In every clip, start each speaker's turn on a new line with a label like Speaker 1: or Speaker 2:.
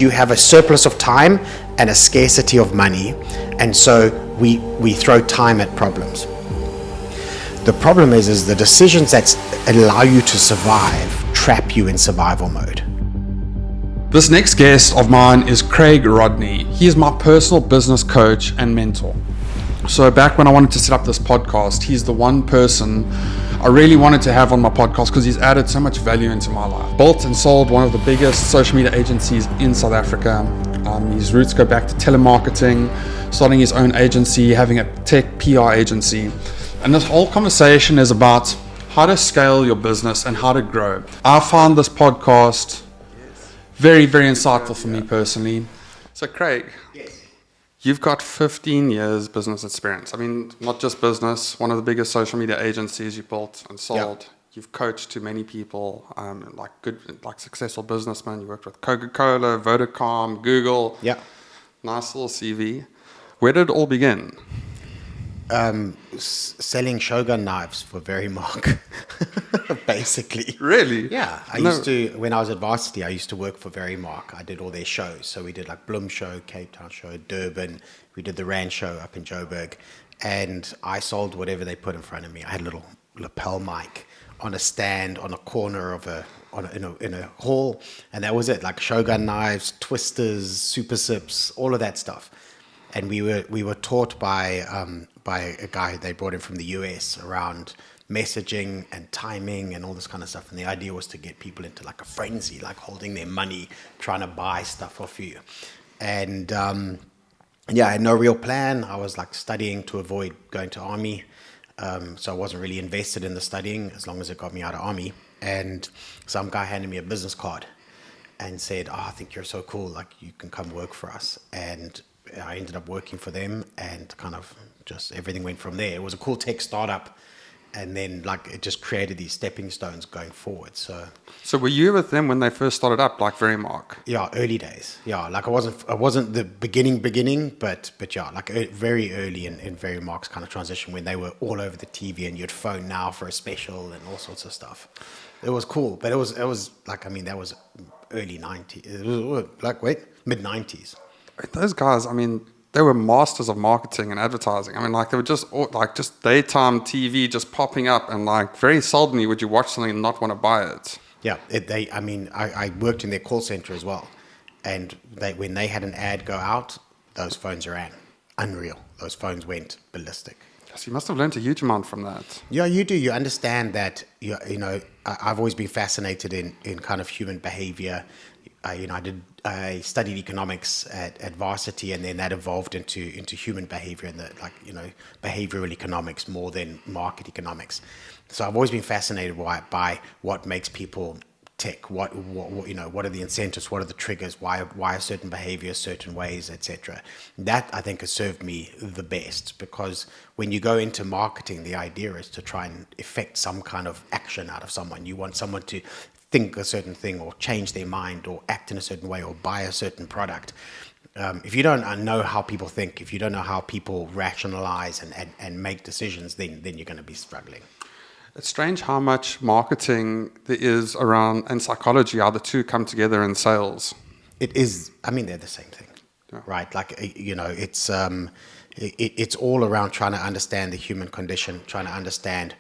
Speaker 1: You have a surplus of time and a scarcity of money, and so we throw time at problems. The problem is the decisions that allow you to survive trap you in survival mode.
Speaker 2: This next guest of mine is Craig Rodney. He is my personal business coach and mentor. So back when I wanted to set up this podcast, he's the one person I really wanted to have on my podcast because he's added so much value into my life. Built and sold one of the biggest social media agencies in South Africa. His roots go back to telemarketing, starting his own agency, having a tech PR agency. And this whole conversation is about how to scale your business and how to grow. I found this podcast very, very insightful for me personally. So Craig, you've got 15 years business experience. I mean, not just business, one of the biggest social media agencies you built and sold. Yep. You've coached to many people, like successful businessmen. You worked with Coca-Cola, Vodacom, Google.
Speaker 1: Yeah.
Speaker 2: Nice little CV. Where did it all begin?
Speaker 1: Selling Shogun knives for Verimark, basically.
Speaker 2: Really?
Speaker 1: Yeah. When I was at varsity, I used to work for Verimark. I did all their shows. So we did like Bloem Show, Cape Town Show, Durban. We did the Rand Show up in Joburg. And I sold whatever they put in front of me. I had a little lapel mic on a stand on a corner of in a hall. And that was it, like Shogun knives, twisters, super sips, all of that stuff. And we were taught by a guy they brought in from the US around messaging and timing and all this kind of stuff. And the idea was to get people into like a frenzy, like holding their money, trying to buy stuff off you. And I had no real plan. I was like studying to avoid going to army. So I wasn't really invested in the studying as long as it got me out of army. And some guy handed me a business card and said, I think you're so cool. Like you can come work for us. And I ended up working for them, and kind of just everything went from there. It was a cool tech startup, and then like it just created these stepping stones going forward. So
Speaker 2: were you with them when they first started up, like Verimark?
Speaker 1: Yeah, early days. Yeah, like I wasn't the beginning, but yeah, like very early in Verimark's kind of transition when they were all over the TV and you'd phone now for a special and all sorts of stuff. It was cool, but it was like, I mean, that was early 90s. It was like mid 90s.
Speaker 2: Those guys, I mean, they were masters of marketing and advertising. I mean, like they were just daytime TV just popping up, and like very seldomly would you watch something and not want to buy it.
Speaker 1: Yeah, I worked in their call center as well, and when they had an ad go out, those phones rang. Unreal. Those phones went ballistic.
Speaker 2: Yes, you must have learned a huge amount from that.
Speaker 1: Yeah, you do. You understand that. I've always been fascinated in kind of human behavior. I studied economics at varsity, and then that evolved into human behavior and behavioral economics more than market economics. So I've always been fascinated by what makes people tick. What are the incentives? What are the triggers? Why are certain behaviors certain ways, etc. That I think has served me the best, because when you go into marketing, the idea is to try and effect some kind of action out of someone. You want someone to think a certain thing or change their mind or act in a certain way or buy a certain product. If you don't know how people think, if you don't know how people rationalize and make decisions, then you're going to be struggling.
Speaker 2: It's strange how much marketing there is around, and psychology, how the two come together in sales.
Speaker 1: It is, I mean, they're the same thing, right? Like, it's all around trying to understand the human condition, trying to understand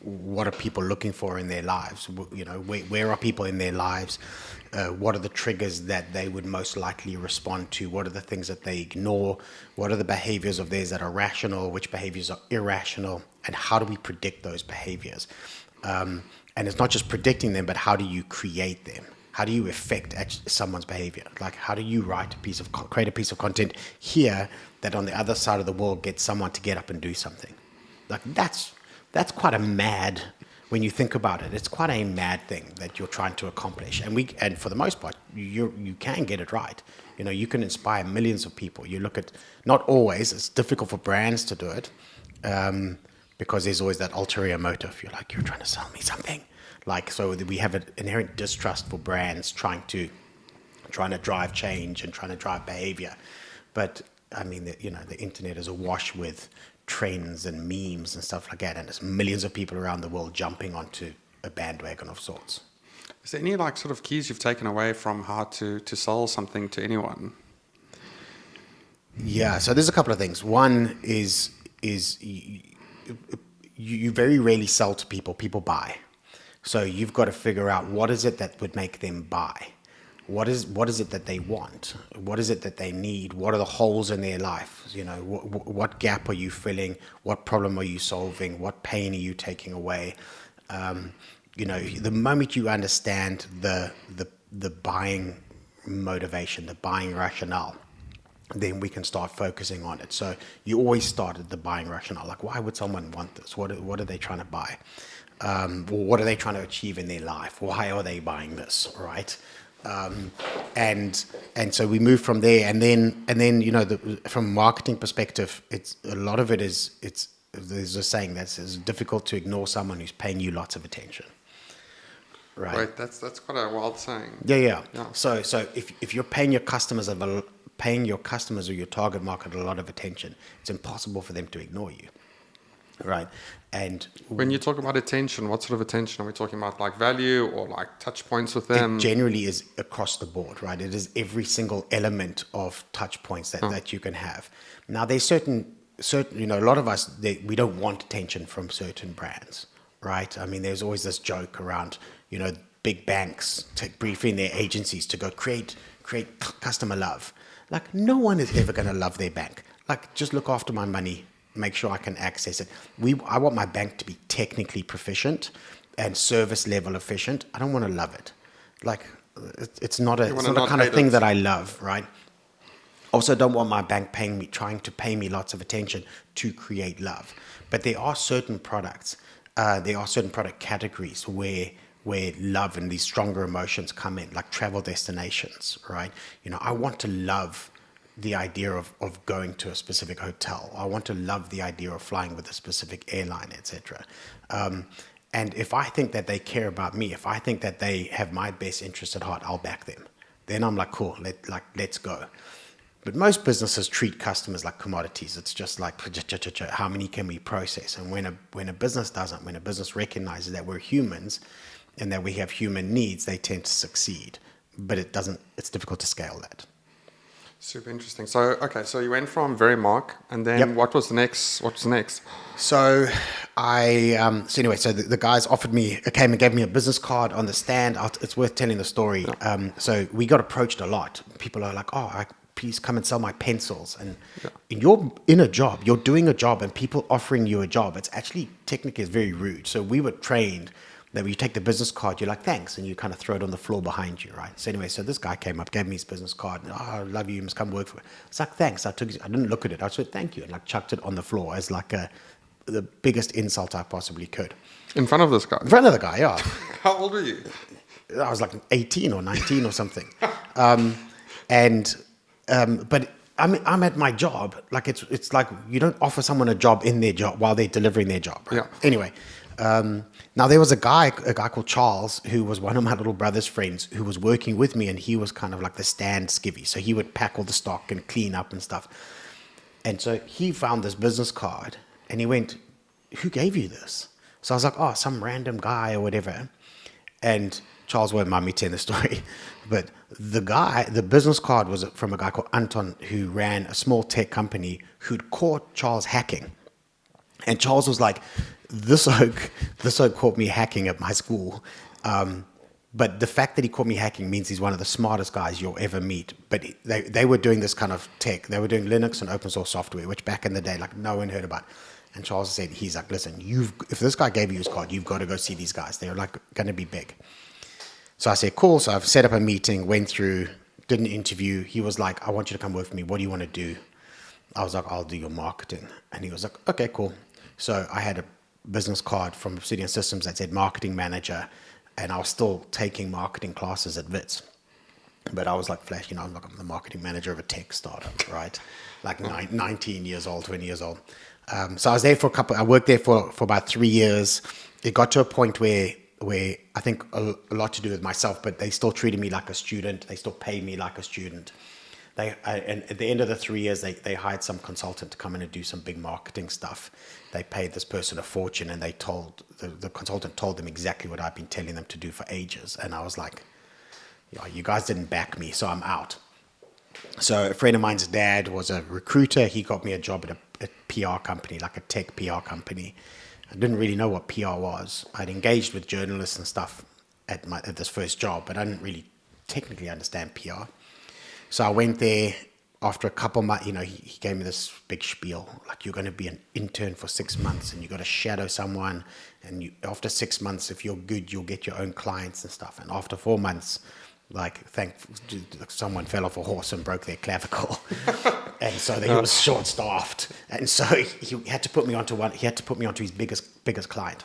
Speaker 1: what are people looking for in their lives. Where are people in their lives? What are the triggers that they would most likely respond to? What are the things that they ignore? What are the behaviors of theirs that are rational? Which behaviors are irrational? And how do we predict those behaviors? And it's not just predicting them, but how do you create them? How do you affect someone's behavior? Like, how do you create a piece of content here that on the other side of the world gets someone to get up and do something? Like, that's quite a mad, when you think about it, it's quite a mad thing that you're trying to accomplish. And for the most part, you can get it right. You can inspire millions of people. You look at, not always, it's difficult for brands to do it, because there's always that ulterior motive. You're trying to sell me something. Like, so we have an inherent distrust for brands trying to drive change and trying to drive behavior. But I mean, the internet is awash with trends and memes and stuff like that, and there's millions of people around the world jumping onto a bandwagon of sorts.
Speaker 2: Is there any like sort of keys you've taken away from how to sell something to anyone?
Speaker 1: Yeah, so there's a couple of things. One is you very rarely sell to people. People buy. So you've got to figure out what is it that would make them buy. What is it that they want? What is it that they need? What are the holes in their life? You know, what gap are you filling? What problem are you solving? What pain are you taking away? You know, the moment you understand the buying motivation, the buying rationale, then we can start focusing on it. So you always start at the buying rationale. Like, why would someone want this? What are they trying to buy? Or what are they trying to achieve in their life? Why are they buying this? Right? And so we move from there, and then you know, from a marketing perspective, it's a lot of it is there's a saying that says it's difficult to ignore someone who's paying you lots of attention. Right.
Speaker 2: Right. That's quite a wild saying.
Speaker 1: Yeah. So if you're paying your customers or your target market a lot of attention, it's impossible for them to ignore you. Right. And
Speaker 2: when you talk about attention, what sort of attention are we talking about? Like value or like touch points with them?
Speaker 1: It generally is across the board, right? It is every single element of touch points that you can have. Now, there's certain, you know, a lot of us, we don't want attention from certain brands, right? I mean, there's always this joke around, you know, big banks briefing their agencies to go create customer love. Like, no one is ever going to love their bank. Like, just look after my money. Make sure I can access it. I want my bank to be technically proficient and service level efficient. I don't want to love it. Like, it's not a kind of thing that I love, right? Also, don't want my bank trying to pay me lots of attention to create love. But there are certain products, product categories where love and these stronger emotions come in, like travel destinations, right? You know, I want to love the idea of going to a specific hotel. I want to love the idea of flying with a specific airline, etc. And if I think that they care about me, if I think that they have my best interest at heart, I'll back them. Then I'm like, cool, let's go. But most businesses treat customers like commodities. It's just like, how many can we process? And when a business doesn't, when a business recognizes that we're humans and that we have human needs, they tend to succeed. But it's difficult to scale that.
Speaker 2: Super interesting. So, okay, so you went from very mark, and then what was the next? What was the next?
Speaker 1: So the guys came and gave me a business card on the stand. It's worth telling the story. Yeah. So we got approached a lot. People are like, please come and sell my pencils. And you're in a job, you're doing a job, and people offering you a job, it's actually technically is very rude. So we were trained that when you take the business card, you're like, thanks, and you kind of throw it on the floor behind you, right? So anyway, this guy came up, gave me his business card, and, I love you, you must come work for me. It's like, thanks. I didn't look at it. I said, thank you, and like chucked it on the floor as like the biggest insult I possibly could.
Speaker 2: In front of this guy?
Speaker 1: In front of the guy, yeah.
Speaker 2: How old were you?
Speaker 1: I was like 18 or 19 or something. But I'm at my job. Like it's like you don't offer someone a job in their job while they're delivering their job. Right?
Speaker 2: Yeah.
Speaker 1: Anyway, now there was a guy called Charles who was one of my little brother's friends who was working with me, and he was kind of like the stand skivvy. So he would pack all the stock and clean up and stuff. And so he found this business card and he went, "Who gave you this?" So I was like, some random guy or whatever. And Charles won't mind me telling the story, but the business card was from a guy called Anton who ran a small tech company who'd caught Charles hacking. And Charles was like, this oak caught me hacking at my school. But the fact that he caught me hacking means he's one of the smartest guys you'll ever meet. But they were doing this kind of tech. They were doing Linux and open source software, which back in the day, like no one heard about. And Charles said, he's like, listen, if this guy gave you his card, you've got to go see these guys. They're like going to be big. So I said, cool. So I've set up a meeting, went through, did an interview. He was like, I want you to come work for me. What do you want to do? I was like, I'll do your marketing. And he was like, okay, cool. So I had a business card from Obsidian Systems that said marketing manager, and I was still taking marketing classes at WITS. But I was like, Flash, I'm the marketing manager of a tech startup, right? Like 19 years old, 20 years old. So I was there I worked there for about 3 years. It got to a point where I think a lot to do with myself, but they still treated me like a student. They still paid me like a student. And at the end of the 3 years, they hired some consultant to come in and do some big marketing stuff. They paid this person a fortune, and the consultant told them exactly what I've been telling them to do for ages. And I was like, yeah, you guys didn't back me, so I'm out. So a friend of mine's dad was a recruiter. He got me a job at a PR company, like a tech PR company. I didn't really know what PR was. I'd engaged with journalists and stuff at this first job, but I didn't really technically understand PR. So I went there after a couple months. He gave me this big spiel, like, you're going to be an intern for 6 months, and you got to shadow someone. And after 6 months, if you're good, you'll get your own clients and stuff. And after 4 months, someone fell off a horse and broke their clavicle, and so he was short-staffed, and so he had to put me onto his biggest client.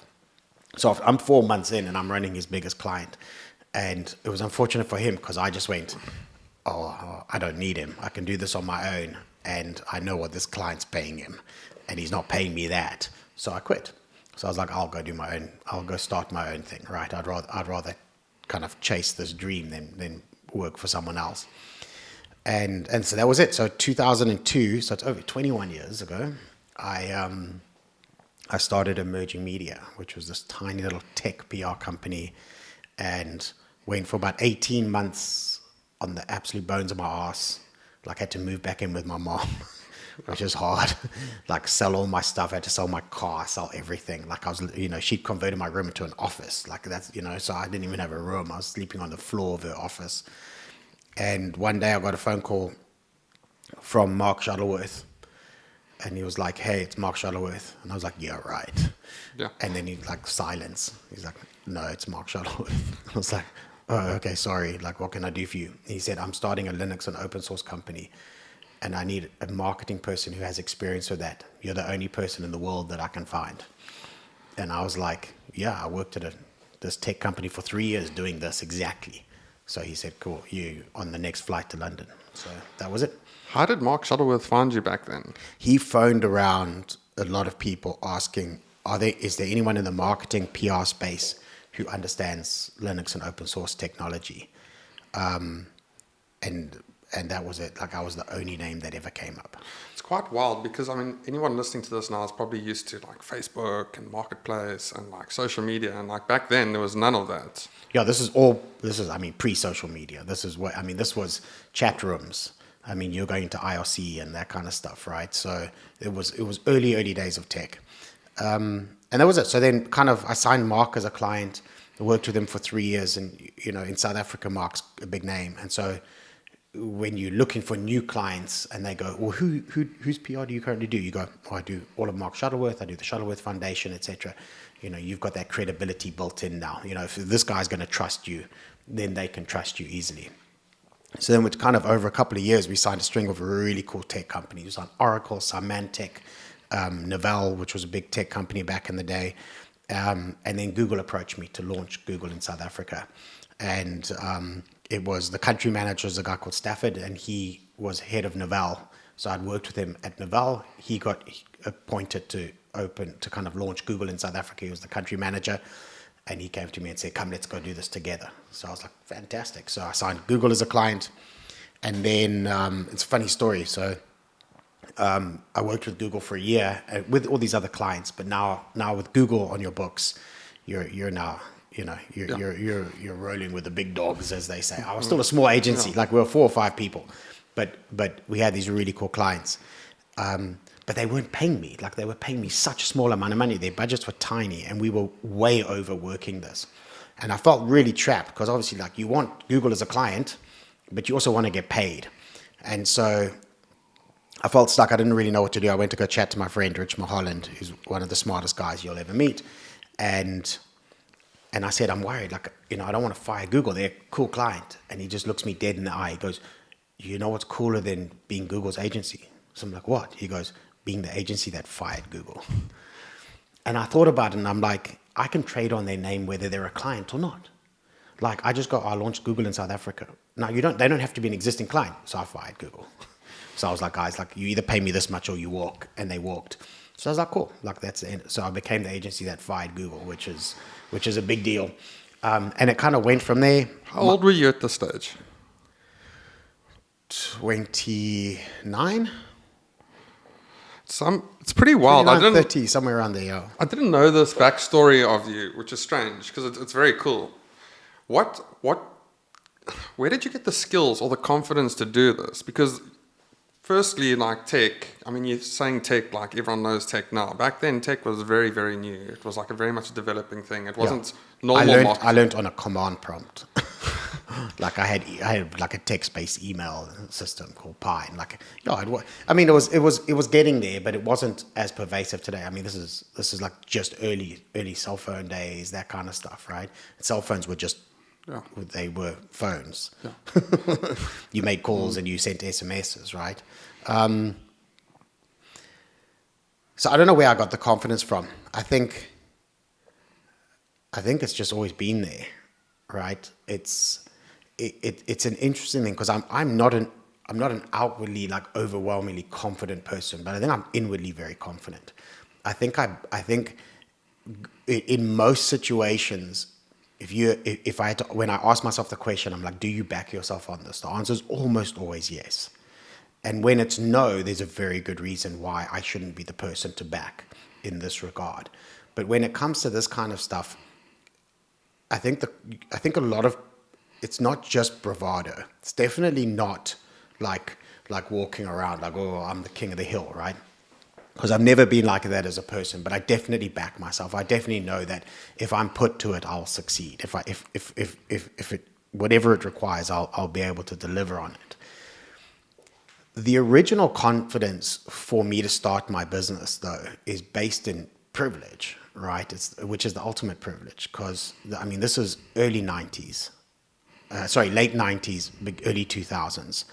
Speaker 1: So I'm 4 months in, and I'm running his biggest client, and it was unfortunate for him because I just went, I don't need him. I can do this on my own, and I know what this client's paying him, and he's not paying me that. So I quit. So I was like, I'll go start my own thing, right? I'd rather kind of chase this dream than work for someone else. And so that was it. So 2002, so it's over 21 years ago, I started Emerging Media, which was this tiny little tech PR company, and went for about 18 months on the absolute bones of my ass. Like, I had to move back in with my mom, which is hard. Like, sell all my stuff. I had to sell my car, sell everything. Like, I was, she'd converted my room into an office. Like, that's, so I didn't even have a room. I was sleeping on the floor of her office. And one day I got a phone call from Mark Shuttleworth. And he was like, hey, it's Mark Shuttleworth. And I was like, yeah, right.
Speaker 2: Yeah.
Speaker 1: And then he silence. He's like, no, it's Mark Shuttleworth. I was like, oh, okay, sorry. Like, what can I do for you? He said, I'm starting a Linux and open source company, and I need a marketing person who has experience with that. You're the only person in the world that I can find. And I was like, yeah, I worked at this tech company for 3 years doing this exactly. So he said, cool, you on the next flight to London. So that was it.
Speaker 2: How did Mark Shuttleworth find you back then?
Speaker 1: He phoned around a lot of people asking, is there anyone in the marketing PR space who understands Linux and open source technology? And that was it. Like, I was the only name that ever came up.
Speaker 2: It's quite wild because, anyone listening to this now is probably used to like Facebook and Marketplace and like social media. And like back then, there was none of that.
Speaker 1: Yeah, this is pre-social media. This was chat rooms. You're going to IRC and that kind of stuff, right? So it was early days of tech. And that was it. So then I signed Mark as a client. I worked with him for 3 years, and, in South Africa, Mark's a big name. And so when you're looking for new clients and they go, well, whose PR do you currently do? You go, I do all of Mark Shuttleworth. I do the Shuttleworth Foundation, etc. You've got that credibility built in now. If this guy's going to trust you, then they can trust you easily. So then with over a couple of years, we signed a string of really cool tech companies. We signed Oracle, Symantec, Novell, which was a big tech company back in the day. And then Google approached me to launch Google in South Africa. And it was the country manager was a guy called Stafford, and he was head of Novell. So I'd worked with him at Novell. He got appointed to launch Google in South Africa. He was the country manager. And he came to me and said, come, let's go do this together. So I was like, fantastic. So I signed Google as a client. And then it's a funny story. So I worked with Google for a year with all these other clients. But now with Google on your books, you're now, you're rolling with the big dogs, as they say. I was still a small agency. Like, we were 4 or 5 people. But we had these really cool clients. But they weren't paying me. Like, they were paying me such a small amount of money. Their budgets were tiny, and we were way overworking this. And I felt really trapped because obviously, like, you want Google as a client, but you also want to get paid. And so I felt stuck. I didn't really know what to do. I went to go chat to my friend, Rich Mulholland, who's one of the smartest guys you'll ever meet. And I said, I'm worried. Like, I don't want to fire Google. They're a cool client. And he just looks me dead in the eye. He goes, you know what's cooler than being Google's agency? So I'm like, what? He goes, being the agency that fired Google. And I thought about it, and I'm like, I can trade on their name whether they're a client or not. Like, I launched Google in South Africa. Now, they don't have to be an existing client. So I fired Google. So I was like, guys, like, you either pay me this much or you walk. And they walked. So I was like, cool. Like, that's the end. So I became the agency that fired Google, which is a big deal. And it kind of went from there.
Speaker 2: How old were you at this stage?
Speaker 1: 29?
Speaker 2: It's pretty wild.
Speaker 1: 30, somewhere around there, yeah.
Speaker 2: I didn't know this backstory of you, which is strange because it's very cool. Where did you get the skills or the confidence to do this? Because firstly, like tech, I mean, you're saying tech like everyone knows tech now. Back then, tech was very, very new. It was like a very much developing thing. It wasn't normal marketing.
Speaker 1: I learned on a command prompt. Like I had like a text-based email system called Pi. And like, it was getting there, but it wasn't as pervasive today. I mean, this is like just early cell phone days, that kind of stuff, right? Cell phones were just they were phones. Yeah. You made calls and you sent SMSs, right? So I don't know where I got the confidence from. I think it's just always been there, right? It's an interesting thing because I'm not an outwardly like overwhelmingly confident person, but I think I'm inwardly very confident. I think in most situations, if I had to, when I ask myself the question, I'm like, do you back yourself on this? The answer is almost always yes. And when it's no, there's a very good reason why I shouldn't be the person to back in this regard. But when it comes to this kind of stuff, I think a lot of it's not just bravado. It's definitely not like walking around like, oh, I'm the king of the hill, right? Because I've never been like that as a person, but I definitely back myself. I definitely know that if I'm put to it, I'll succeed. If it whatever it requires, I'll be able to deliver on it. The original confidence for me to start my business, though, is based in privilege, right? Which is the ultimate privilege, because I mean, this is late 90s, early 2000s.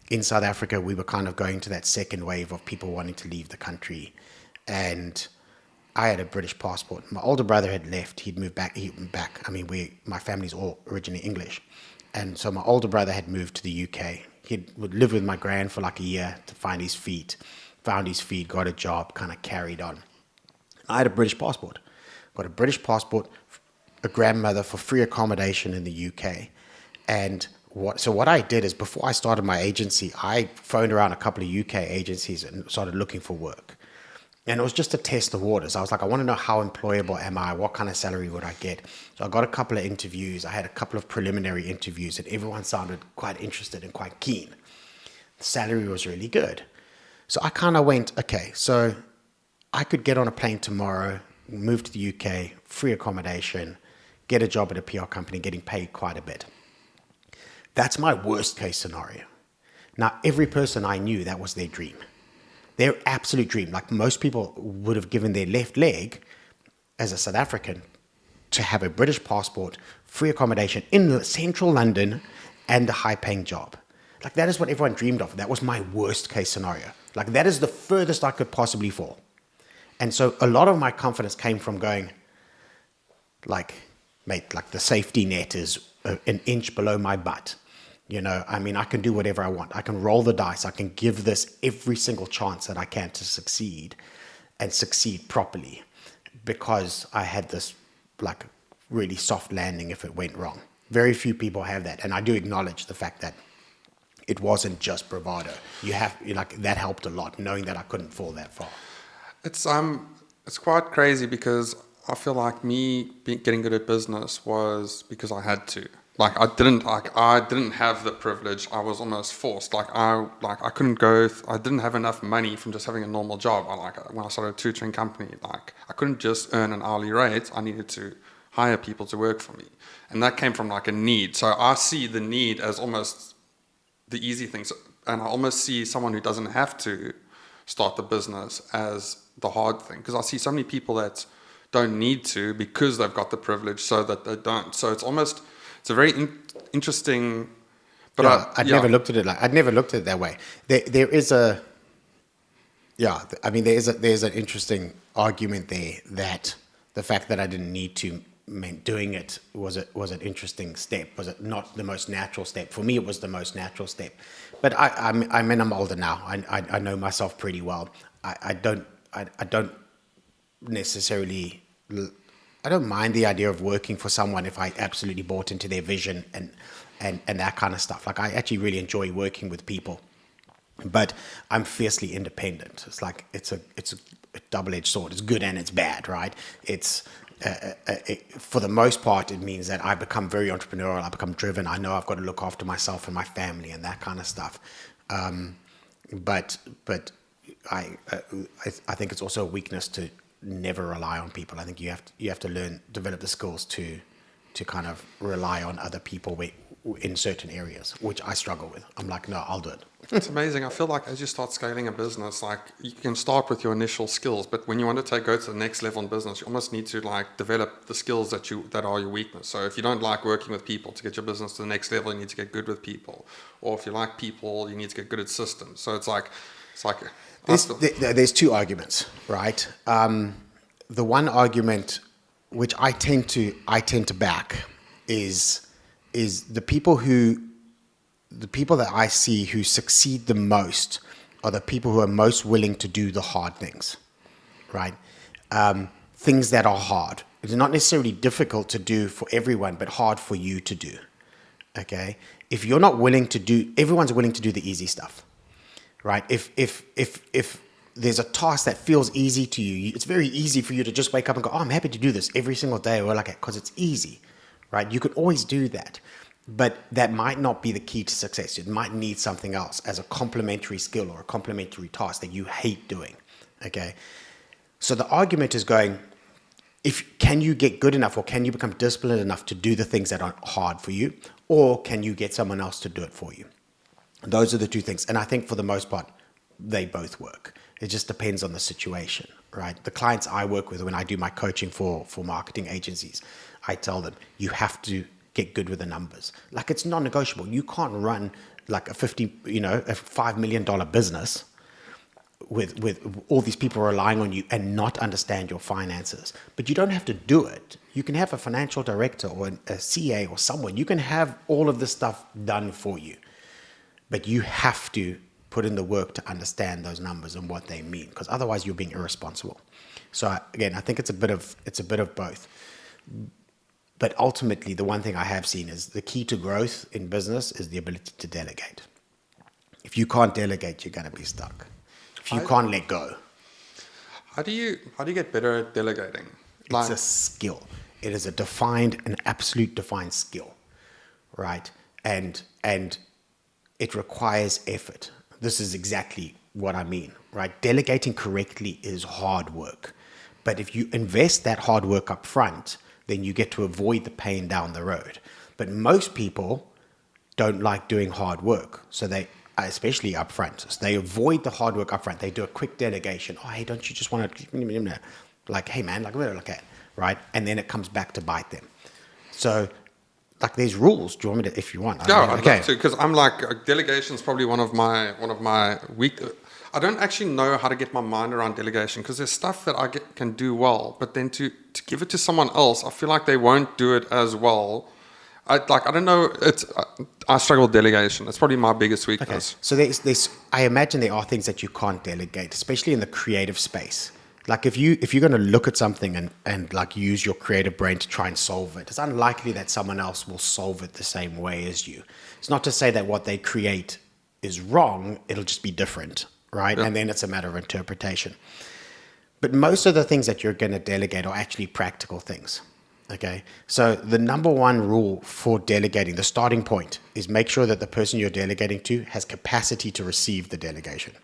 Speaker 1: In South Africa, we were kind of going to that second wave of people wanting to leave the country. And I had a British passport. My older brother had left. He'd moved back. I mean, my family's all originally English. And so my older brother had moved to the UK. Would live with my gran for like a year to find his feet. Found his feet, got a job, kind of carried on. I had a British passport. Got a British passport, a grandmother for free accommodation in the UK. And what I did is before I started my agency, I phoned around a couple of UK agencies and started looking for work. And it was just to test the waters. I was like, I want to know how employable am I? What kind of salary would I get? So I got a couple of interviews. I had a couple of preliminary interviews and everyone sounded quite interested and quite keen. The salary was really good. So I kind of went, okay, so I could get on a plane tomorrow, move to the UK, free accommodation, get a job at a PR company, getting paid quite a bit. That's my worst case scenario. Now, every person I knew, that was their dream. Their absolute dream. Like most people would have given their left leg as a South African to have a British passport, free accommodation in central London and a high paying job. Like that is what everyone dreamed of. That was my worst case scenario. Like that is the furthest I could possibly fall. And so a lot of my confidence came from going like, mate, like the safety net is an inch below my butt. You know, I mean, I can do whatever I want. I can roll the dice. I can give this every single chance that I can to succeed and succeed properly because I had this like really soft landing if it went wrong. Very few people have that. And I do acknowledge the fact that it wasn't just bravado. That helped a lot, knowing that I couldn't fall that far.
Speaker 2: It's quite crazy because I feel like me getting good at business was because I had to. I didn't have the privilege. I was almost forced. I couldn't go. I didn't have enough money from just having a normal job. When I started a tutoring company, I couldn't just earn an hourly rate. I needed to hire people to work for me, and that came from like a need. So I see the need as almost the easy things, and I almost see someone who doesn't have to start the business as the hard thing, because I see so many people that don't need to because they've got the privilege, so that they don't. So it's a very interesting. But
Speaker 1: I'd never looked at it I'd never looked at it that way. There's an interesting argument there that the fact that I didn't need to meant doing it was an interesting step. Was it not the most natural step? For me, it was the most natural step. But I'm older now. I know myself pretty well. I don't necessarily. I don't mind the idea of working for someone if I absolutely bought into their vision and that kind of stuff. Like I actually really enjoy working with people, but I'm fiercely independent. It's like it's a double-edged sword. It's good and it's bad, right? It's for the most part, it means that I become very entrepreneurial. I become driven. I know I've got to look after myself and my family and that kind of stuff. But I think it's also a weakness to never rely on people. I think you have to develop the skills to kind of rely on other people in certain areas, which I struggle with. I'm like, no, I'll do it.
Speaker 2: It's amazing. I feel like as you start scaling a business, like you can start with your initial skills, but when you want to go to the next level in business, you almost need to like develop the skills that are your weakness. So if you don't like working with people, to get your business to the next level, you need to get good with people. Or if you like people, you need to get good at systems. So it's like
Speaker 1: there's two arguments, right? The one argument which I tend to back is the people that I see who succeed the most are the people who are most willing to do the hard things, right? Things that are hard. It's not necessarily difficult to do for everyone, but hard for you to do, okay? If you're not willing to do, everyone's willing to do the easy stuff, right? If there's a task that feels easy to you, it's very easy for you to just wake up and go, oh, I'm happy to do this every single day, or like, because it's easy, right? You could always do that. But that might not be the key to success. It might need something else as a complementary skill or a complementary task that you hate doing, okay? So the argument is going, can you get good enough or can you become disciplined enough to do the things that are hard for you, or can you get someone else to do it for you? Those are the two things. And I think for the most part, they both work. It just depends on the situation, right? The clients I work with, when I do my coaching for marketing agencies, I tell them, you have to get good with the numbers. Like, it's non-negotiable. You can't run like a $5 million business with all these people relying on you and not understand your finances. But you don't have to do it. You can have a financial director or a CA or someone. You can have all of this stuff done for you. But you have to put in the work to understand those numbers and what they mean, because otherwise you're being irresponsible. So again, I think it's a bit of both. But ultimately, the one thing I have seen is the key to growth in business is the ability to delegate. If you can't delegate, you're going to be stuck. If you can't let go.
Speaker 2: How do you get better at delegating?
Speaker 1: It's a skill. It is an absolute defined skill, right? And it requires effort. This is exactly what I mean, right? Delegating correctly is hard work. But if you invest that hard work up front, then you get to avoid the pain down the road. But most people don't like doing hard work. So they, especially up front, so they avoid the hard work up front. They do a quick delegation. Oh, hey, don't you just want to, like, hey man, like, okay, right? And then it comes back to bite them. So, like, there's rules. Do you want me to, if you want?
Speaker 2: Yeah, I'd love to, because I'm like, delegation is probably one of my weak. I don't actually know how to get my mind around delegation, because there's stuff that I can do well, but then to give it to someone else, I feel like they won't do it as well. I don't know. I struggle with delegation. It's probably my biggest weakness.
Speaker 1: Okay. So there's I imagine there are things that you can't delegate, especially in the creative space. Like if you're going to look at something and like use your creative brain to try and solve it, it's unlikely that someone else will solve it the same way as you. It's not to say that what they create is wrong. It'll just be different, right? Yeah. And then it's a matter of interpretation. But most of the things that you're going to delegate are actually practical things. Okay. So the number one rule for delegating, the starting point, is make sure that the person you're delegating to has capacity to receive the delegation.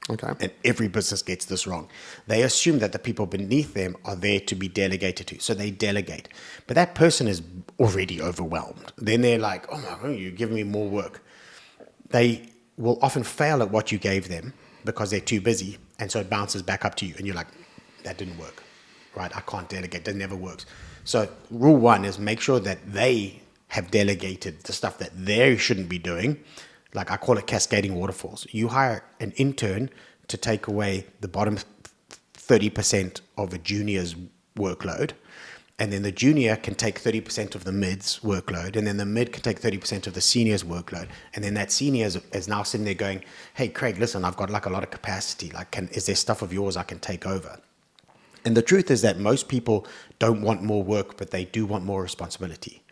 Speaker 1: Okay. And every business gets this wrong. They assume that the people beneath them are there to be delegated to. So they delegate. But that person is already overwhelmed. Then they're like, oh my God, you're giving me more work. They will often fail at what you gave them because they're too busy. And so it bounces back up to you. And you're like, that didn't work. Right? I can't delegate. That never works. So rule one is make sure that they have delegated the stuff that they shouldn't be doing. Like I call it cascading waterfalls. You hire an intern to take away the bottom 30% of a junior's workload. And then the junior can take 30% of the mid's workload. And then the mid can take 30% of the senior's workload. And then that senior is now sitting there going, hey, Craig, listen, I've got like a lot of capacity. Like, is there stuff of yours I can take over? And the truth is that most people don't want more work, but they do want more responsibility.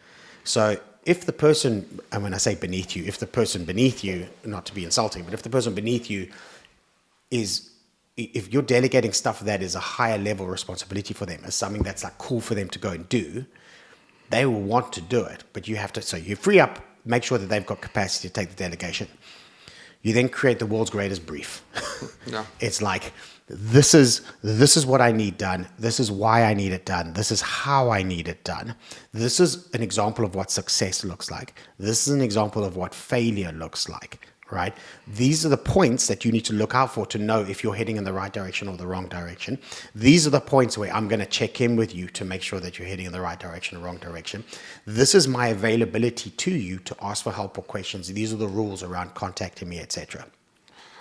Speaker 1: So if the person, and when I say beneath you, if the person beneath you, not to be insulting, but if the person beneath you if you're delegating stuff that is a higher level responsibility for them, as something that's like cool for them to go and do, they will want to do it. But you have to, so you free up, make sure that they've got capacity to take the delegation. You then create the world's greatest brief.
Speaker 2: Yeah.
Speaker 1: It's like, this is what I need done. This is why I need it done. This is how I need it done. This is an example of what success looks like. This is an example of what failure looks like, right? These are the points that you need to look out for to know if you're heading in the right direction or the wrong direction. These are the points where I'm going to check in with you to make sure that you're heading in the right direction or wrong direction. This is my availability to you to ask for help or questions. These are the rules around contacting me, etc.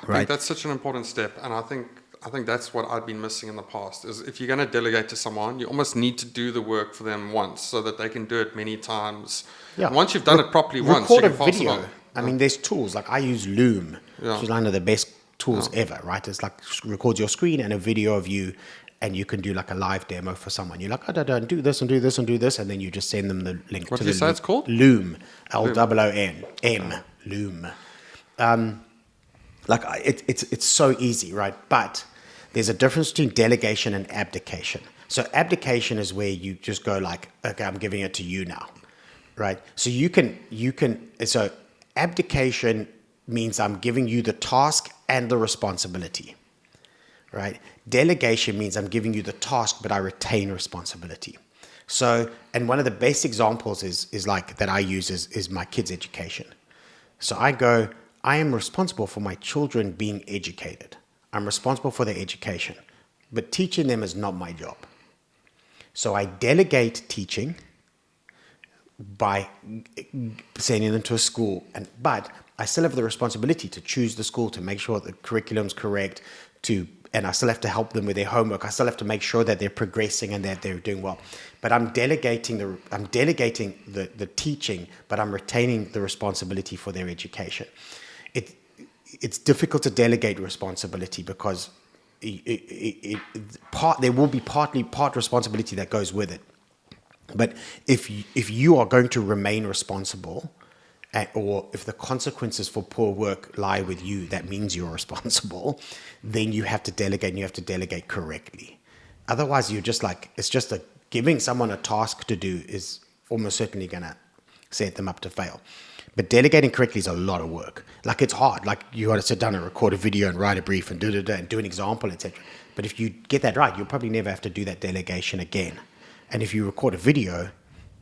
Speaker 2: I think that's such an important step, and I think that's what I've been missing in the past, is if you're going to delegate to someone, you almost need to do the work for them once so that they can do it many times.
Speaker 1: Yeah.
Speaker 2: And once you've done it properly once, you can pass it on.
Speaker 1: I mean, there's tools, like I use Loom, which is one of the best tools ever, right? It's like records your screen and a video of you, and you can do like a live demo for someone. You're like, don't do this and do this and do this, and then you just send them the link
Speaker 2: What
Speaker 1: to
Speaker 2: did you say it's called?
Speaker 1: Loom, Loom, Loom. Like it's so easy, right? But there's a difference between delegation and abdication. So abdication is where you just go like, okay, I'm giving it to you now, right? So so abdication means I'm giving you the task and the responsibility, right? Delegation means I'm giving you the task, but I retain responsibility. So, and one of the best examples is like that I use is my kids' education. So I am responsible for my children being educated. I'm responsible for their education, but teaching them is not my job. So I delegate teaching by sending them to a school, but I still have the responsibility to choose the school, to make sure the curriculum's correct, and I still have to help them with their homework. I still have to make sure that they're progressing and that they're doing well. But I'm delegating the teaching, but I'm retaining the responsibility for their education. It's difficult to delegate responsibility because there will be part responsibility that goes with it. But if you are going to remain responsible, or if the consequences for poor work lie with you, that means you're responsible, then you have to delegate, and you have to delegate correctly. Otherwise, you're just like, giving someone a task to do is almost certainly going to set them up to fail. But delegating correctly is a lot of work. Like, it's hard. Like, you got to sit down and record a video and write a brief and and do an example, etc. But if you get that right, you'll probably never have to do that delegation again. And if you record a video,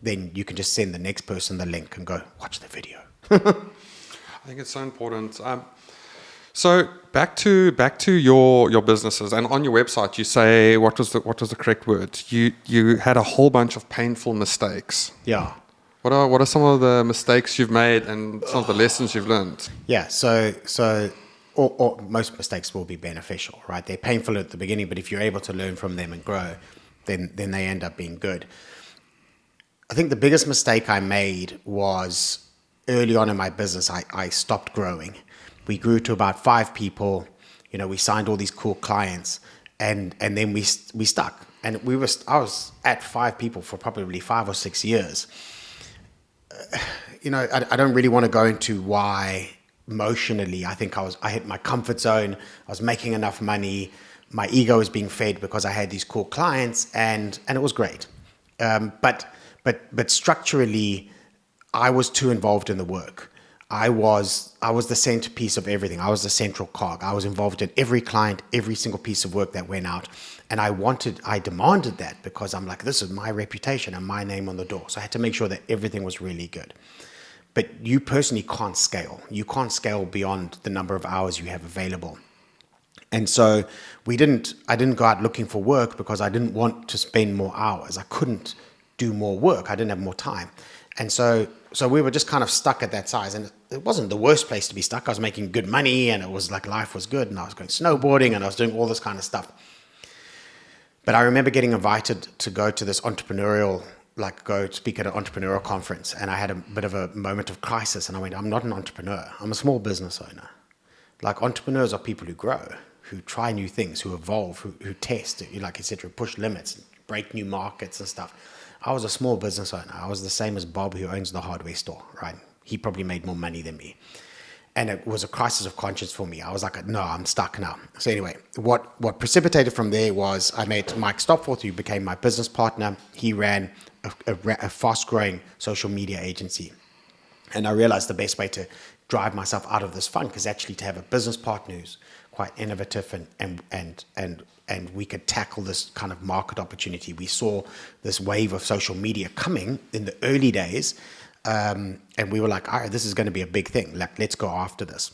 Speaker 1: then you can just send the next person the link and go, watch the video.
Speaker 2: I think it's so important. So back to your businesses, and on your website you say, what was the correct word? You had a whole bunch of painful mistakes.
Speaker 1: Yeah.
Speaker 2: What are some of the mistakes you've made and some of the lessons you've learned?
Speaker 1: Yeah. So or most mistakes will be beneficial, right? They're painful at the beginning, but if you're able to learn from them and grow, then they end up being good. I think the biggest mistake I made was early on in my business. I stopped growing. We grew to about 5 people. We signed all these cool clients, and then we stuck. And I was at 5 people for probably 5 or 6 years. I don't really want to go into why. Emotionally, I think I hit my comfort zone. I was making enough money. My ego was being fed because I had these cool clients, and it was great. But structurally, I was too involved in the work. I was the centerpiece of everything. I was the central cog. I was involved in every client, every single piece of work that went out. And I demanded that because I'm like, this is my reputation and my name on the door. So I had to make sure that everything was really good. But you personally can't scale. You can't scale beyond the number of hours you have available. And so I didn't go out looking for work because I didn't want to spend more hours. I couldn't do more work. I didn't have more time. And so we were just kind of stuck at that size. And it wasn't the worst place to be stuck. I was making good money, and it was like life was good, and I was going snowboarding, and I was doing all this kind of stuff. But I remember getting invited to go to this go speak at an entrepreneurial conference, and I had a bit of a moment of crisis, and I went, I'm not an entrepreneur. I'm a small business owner. Like, entrepreneurs are people who grow, who try new things, who evolve, who test, etc., push limits, break new markets and stuff. I was a small business owner. I was the same as Bob, who owns the hardware store, right? He probably made more money than me. And it was a crisis of conscience for me. I was like, no, I'm stuck now. So anyway, what precipitated from there was I met Mike Stopforth, who became my business partner. He ran a fast-growing social media agency. And I realized the best way to drive myself out of this funk is actually to have a business partner who's quite innovative and we could tackle this kind of market opportunity. We saw this wave of social media coming in the early days. And we were like, all right, this is going to be a big thing. Like, let's go after this.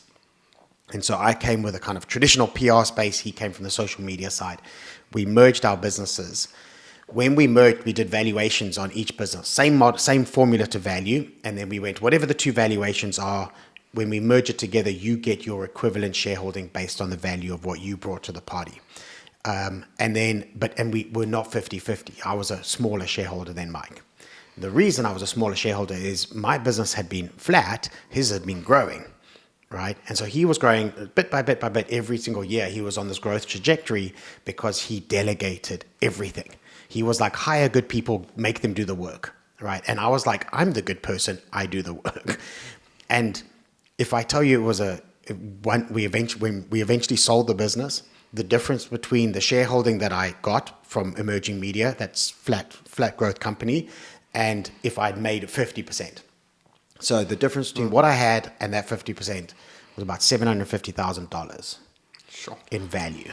Speaker 1: And so I came with a kind of traditional PR space. He came from the social media side. We merged our businesses. When we merged, we did valuations on each business. Same formula to value. And then we went, whatever the two valuations are, when we merge it together, you get your equivalent shareholding based on the value of what you brought to the party. And we were not 50-50. I was a smaller shareholder than Mike. The reason I was a smaller shareholder is my business had been flat, his had been growing, right? And so he was growing bit by bit every single year. He was on this growth trajectory because he delegated everything. He was like, hire good people, make them do the work, right? And I was like, I'm the good person, I do the work. And if I tell you it was when we eventually sold the business, the difference between the shareholding that I got from emerging media, that's flat growth company, and if I'd made 50%. So the difference between what I had and that 50% was about $750,000 in value.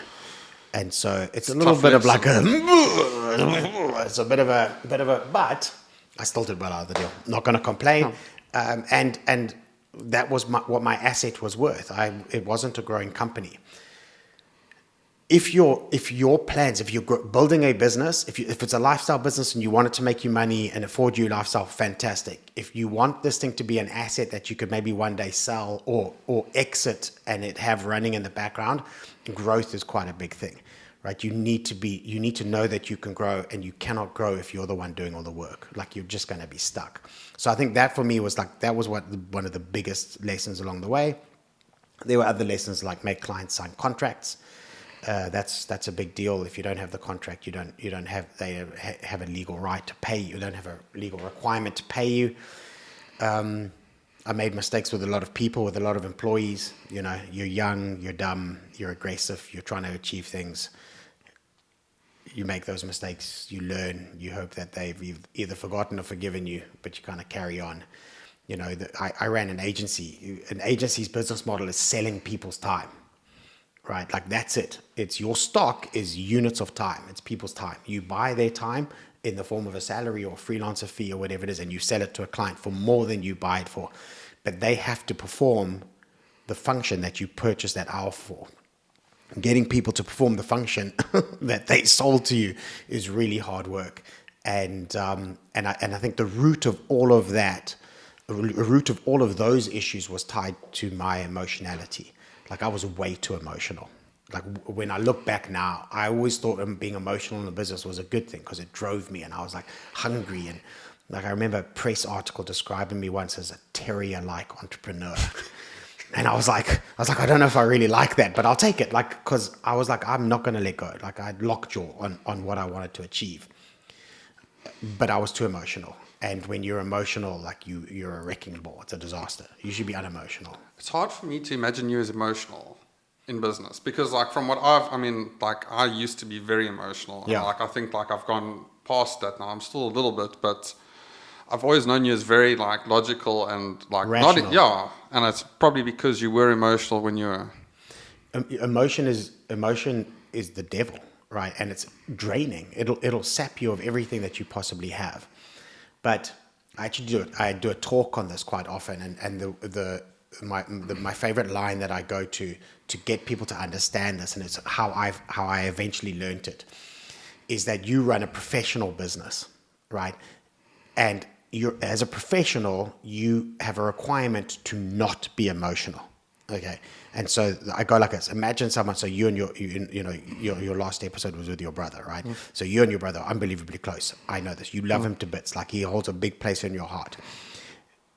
Speaker 1: And so it's a little bit of like it's a bit of a, but I still did well out of the deal. Not going to complain. And that was what my asset was worth. It wasn't a growing company. If your plans, if you're building a business, if it's a lifestyle business and you want it to make you money and afford you lifestyle, fantastic. If you want this thing to be an asset that you could maybe one day sell or exit and it have running in the background, growth is quite a big thing, right? You need to know that you can grow, and you cannot grow if you're the one doing all the work. Like, you're just going to be stuck. So I think that for me was one of the biggest lessons along the way. There were other lessons like make clients sign contracts. That's a big deal. If you don't have the contract, they have a legal right to pay you. You don't have a legal requirement to pay you. I made mistakes with a lot of people, with a lot of employees. You know, you're young, you're dumb, you're aggressive, you're trying to achieve things. You make those mistakes, you learn, you hope that they've either forgotten or forgiven you, but you kind of carry on. You know, I ran an agency. An agency's business model is selling people's time. Right, like that's it. It's your stock is units of time. It's people's time. You buy their time in the form of a salary or freelancer fee or whatever it is, and you sell it to a client for more than you buy it for. But they have to perform the function that you purchased that hour for. Getting people to perform the function that they sold to you is really hard work. And I think the root of all of that, the root of all of those issues was tied to my emotionality. Like, I was way too emotional. Like, when I look back now, I always thought being emotional in the business was a good thing because it drove me, and I was like hungry. And like, I remember a press article describing me once as a terrier-like entrepreneur. And I was like, I don't know if I really like that, but I'll take it. Like, because I was like, I'm not going to let go. Like, I had lockjaw on what I wanted to achieve. But I was too emotional. And when you're emotional, like you're a wrecking ball. It's a disaster. You should be unemotional.
Speaker 2: It's hard for me to imagine you as emotional in business because, like, from what I used to be very emotional.
Speaker 1: Yeah.
Speaker 2: And, like, I think, like, I've gone past that now. I'm still a little bit, but I've always known you as very, like, logical and, like,
Speaker 1: rational.
Speaker 2: And it's probably because you were emotional when you were.
Speaker 1: Emotion is the devil, right? And it's draining. It'll sap you of everything that you possibly have. But I actually do a talk on this quite often, and my favorite line that I go to get people to understand this, and it's how I eventually learned it, is that you run a professional business, right? And as a professional, you have a requirement to not be emotional. Okay, and so I go like this. Imagine someone. So you and your last episode was with your brother, right? Mm. So you and your brother are unbelievably close. I know this. You love him to bits. Like, he holds a big place in your heart.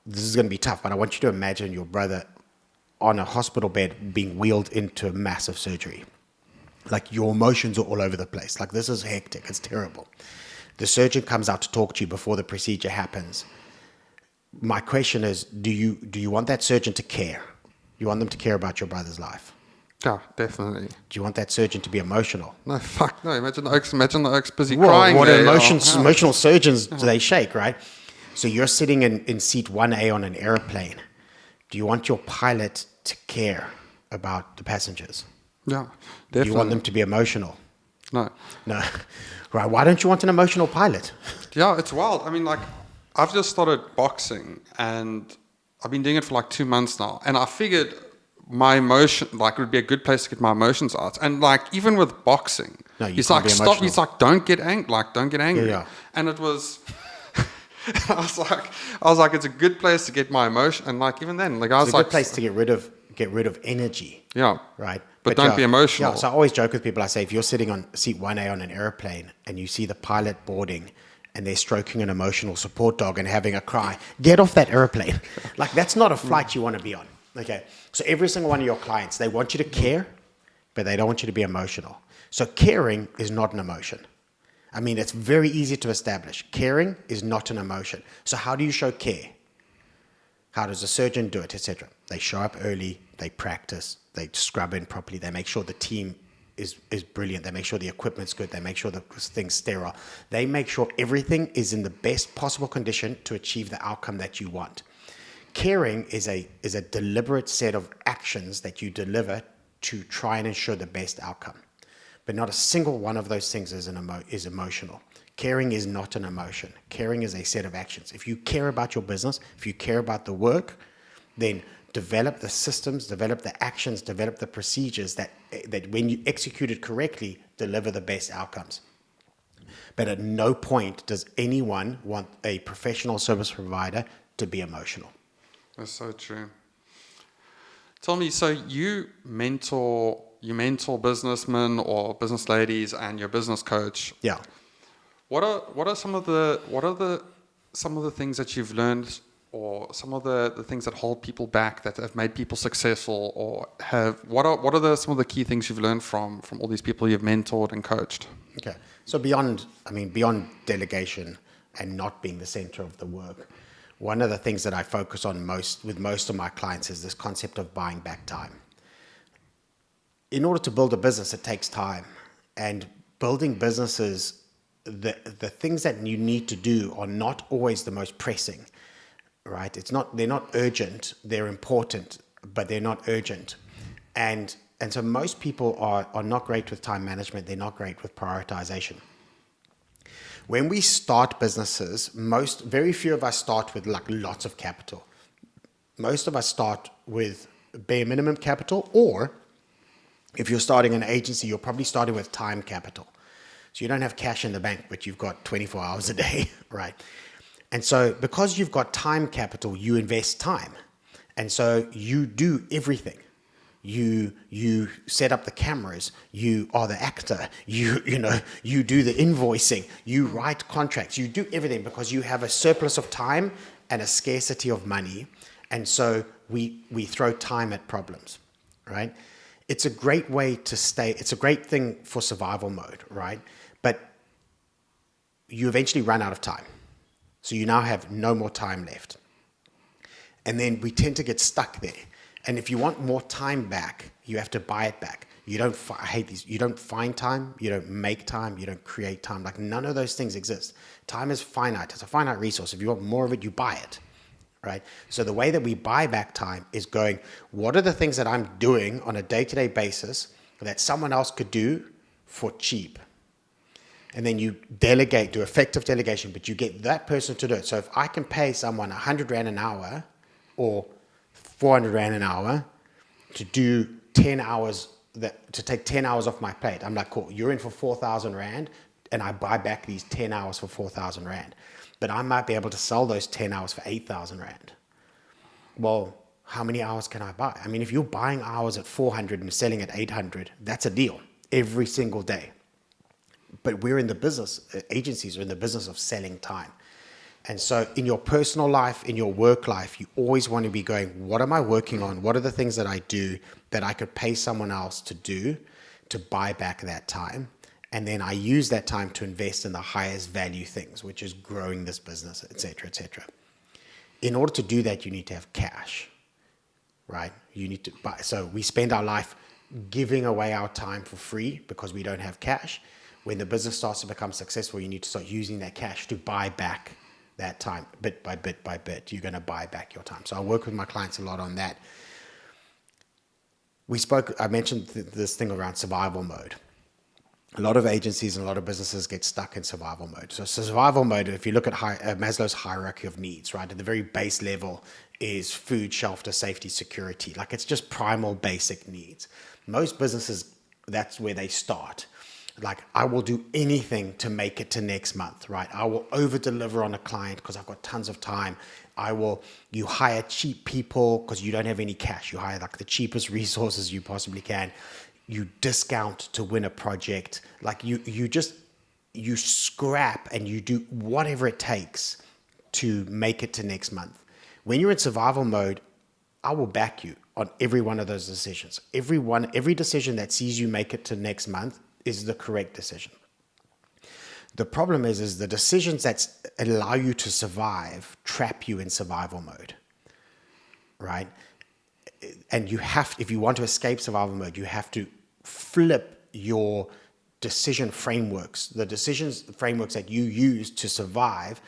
Speaker 1: This is going to be tough, but I want you to imagine your brother on a hospital bed being wheeled into massive surgery. Like, your emotions are all over the place. Like, this is hectic. It's terrible. The surgeon comes out to talk to you before the procedure happens. My question is, do you want that surgeon to care? You want them to care about your brother's life?
Speaker 2: Yeah, definitely.
Speaker 1: Do you want that surgeon to be emotional?
Speaker 2: No, fuck no. Imagine the oaks busy crying.
Speaker 1: What
Speaker 2: there.
Speaker 1: emotional surgeons do they shake, right? So you're sitting in seat 1A on an airplane. Do you want your pilot to care about the passengers?
Speaker 2: Yeah, definitely.
Speaker 1: Do you want them to be emotional?
Speaker 2: No.
Speaker 1: No. Right. Why don't you want an emotional pilot?
Speaker 2: Yeah, it's wild. I mean, like, I've just started boxing and I've been doing it for like 2 months now. And I figured my emotion, like, it would be a good place to get my emotions out. And like, even with boxing,
Speaker 1: no, you
Speaker 2: he's
Speaker 1: can't
Speaker 2: like,
Speaker 1: be
Speaker 2: stop.
Speaker 1: emotional.
Speaker 2: He's like, don't get angry. Like, don't get angry.
Speaker 1: Yeah.
Speaker 2: And it was, I was like, it's a good place to get my emotion. And like, even then, like, I was like,
Speaker 1: it's a good place to get rid of energy.
Speaker 2: Yeah.
Speaker 1: Right.
Speaker 2: But don't be emotional.
Speaker 1: Yeah, so I always joke with people. I say, if you're sitting on seat 1A on an airplane and you see the pilot boarding and they're stroking an emotional support dog and having a cry, get off that airplane. Like, that's not a flight you want to be on. Okay. So every single one of your clients, they want you to care, but they don't want you to be emotional. So caring is not an emotion. I mean, it's very easy to establish. Caring is not an emotion. So how do you show care? How does a surgeon do it, etc.? They show up early, they practice, they scrub in properly, they make sure the team is brilliant, they make sure the equipment's good, they make sure the thing's sterile. They make sure everything is in the best possible condition to achieve the outcome that you want. Caring is a deliberate set of actions that you deliver to try and ensure the best outcome. But not a single one of those things is emotional. Caring is not an emotion. Caring is a set of actions. If you care about your business, if you care about the work, then develop the systems, develop the actions, develop the procedures that when you execute it correctly, deliver the best outcomes. But at no point does anyone want a professional service provider to be emotional.
Speaker 2: That's so true. Tell me, so you mentor businessmen or business ladies and your business coach.
Speaker 1: Yeah.
Speaker 2: What are some of the things that you've learned, or some of the things that hold people back, that have made people successful, or what are some of the key things you've learned from all these people you've mentored and coached?
Speaker 1: Okay. So beyond delegation and not being the center of the work, one of the things that I focus on with most of my clients is this concept of buying back time. In order to build a business, it takes time, and building businesses, the things that you need to do are not always the most pressing, right? They're not urgent. They're important, but they're not urgent. And so most people are not great with time management. They're not great with prioritization. When we start businesses, very few of us start with like lots of capital. Most of us start with bare minimum capital, or if you're starting an agency, you're probably starting with time capital. So you don't have cash in the bank, but you've got 24 hours a day, right? And so because you've got time capital, you invest time. And so you do everything. You set up the cameras, you are the actor, you do the invoicing, you write contracts, you do everything because you have a surplus of time and a scarcity of money. And so we throw time at problems, right? It's a great way to stay. It's a great thing for survival mode, right? But you eventually run out of time. So you now have no more time left. And then we tend to get stuck there. And if you want more time back, you have to buy it back. I hate these. You don't find time. You don't make time. You don't create time. Like, none of those things exist. Time is finite. It's a finite resource. If you want more of it, you buy it, right? So the way that we buy back time is going, what are the things that I'm doing on a day-to-day basis that someone else could do for cheap? And then you delegate, do effective delegation, but you get that person to do it. So if I can pay someone 100 Rand an hour or 400 Rand an hour to do 10 hours, to take 10 hours off my plate, I'm like, cool, you're in for 4,000 Rand, and I buy back these 10 hours for 4,000 Rand. But I might be able to sell those 10 hours for 8,000 Rand. Well, how many hours can I buy? I mean, if you're buying hours at 400 and selling at 800, that's a deal every single day. But we're in the business, agencies are in the business of selling time. And so in your personal life, in your work life, you always want to be going, what am I working on? What are the things that I do that I could pay someone else to do to buy back that time? And then I use that time to invest in the highest value things, which is growing this business, et cetera, et cetera. In order to do that, you need to have cash, right? You need to buy. So we spend our life giving away our time for free because we don't have cash. When the business starts to become successful, you need to start using that cash to buy back that time, bit by bit by bit. You're going to buy back your time. So I work with my clients a lot on that. I mentioned this thing around survival mode. A lot of agencies and a lot of businesses get stuck in survival mode. So survival mode, if you look at Maslow's hierarchy of needs, right, at the very base level is food, shelter, safety, security. Like, it's just primal basic needs. Most businesses, that's where they start. Like, I will do anything to make it to next month, right? I will over deliver on a client because I've got tons of time. You hire cheap people because you don't have any cash. You hire like the cheapest resources you possibly can. You discount to win a project. Like, you scrap and you do whatever it takes to make it to next month. When you're in survival mode, I will back you on every one of those decisions. Every decision that sees you make it to next month is the correct decision. The problem is the decisions that allow you to survive trap you in survival mode, right? And if you want to escape survival mode, you have to flip your decision frameworks. The frameworks that you use to survive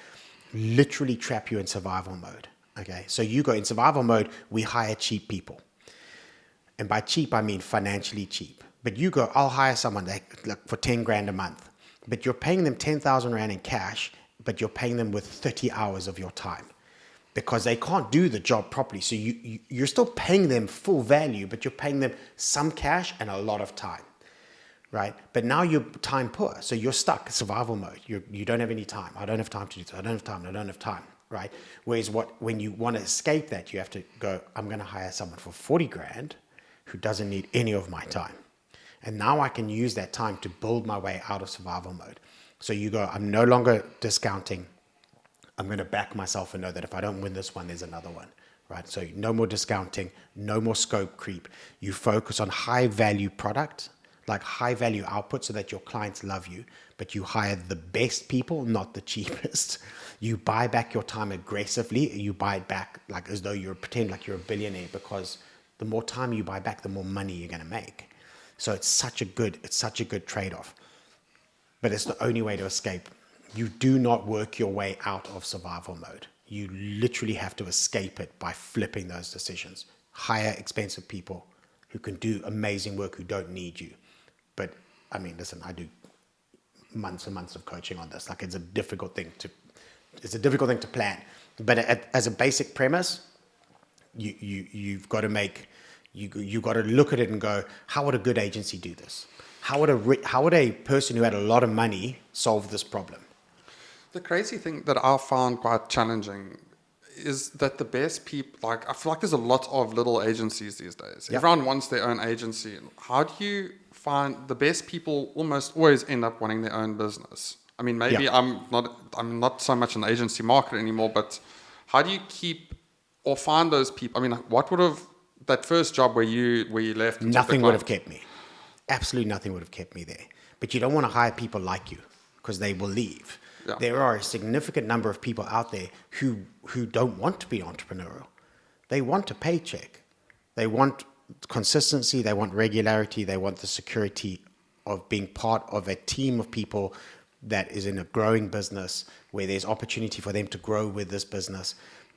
Speaker 1: literally trap you in survival mode. Okay, so you go in survival mode, we hire cheap people. And by cheap, I mean financially cheap. But you go, I'll hire someone like for 10 grand a month, but you're paying them 10,000 Rand in cash, but you're paying them with 30 hours of your time because they can't do the job properly. So you're still paying them full value, but you're paying them some cash and a lot of time, right? But now you're time poor. So you're stuck in survival mode. You don't have any time. I don't have time to do this. I don't have time, right? Whereas when you want to escape that, you have to go, I'm going to hire someone for 40 grand who doesn't need any of my time. And now I can use that time to build my way out of survival mode. So you go, I'm no longer discounting. I'm going to back myself and know that if I don't win this one, there's another one, right? So no more discounting, no more scope creep. You focus on high value product, like high value output so that your clients love you, but you hire the best people, not the cheapest. You buy back your time aggressively. You buy it back like as though pretend like you're a billionaire, because the more time you buy back, the more money you're going to make. So it's such a good trade-off, but it's the only way to escape. You do not work your way out of survival mode. You literally have to escape it by flipping those decisions. Hire expensive people who can do amazing work, who don't need you. But I mean, listen, I do months and months of coaching on this. Like, it's a difficult thing to plan. But as a basic premise, you've got to you got to look at it and go, how would a good agency do this? How would a person who had a lot of money solve this problem?
Speaker 2: The crazy thing that I found quite challenging is that the best people, like, I feel like there's a lot of little agencies these days. Yep. Everyone wants their own agency. How do you find the best people almost always end up wanting their own business? I mean, maybe yep. I'm not so much an agency marketer anymore, but how do you keep or find those people? I mean, what would have that first job where you left?
Speaker 1: Nothing would have kept me. Absolutely nothing would have kept me there. But you don't want to hire people like you because they will leave. Yeah. There are a significant number of people out there who don't want to be entrepreneurial. They want a paycheck. They want consistency. They want regularity. They want the security of being part of a team of people that is in a growing business where there's opportunity for them to grow with this business,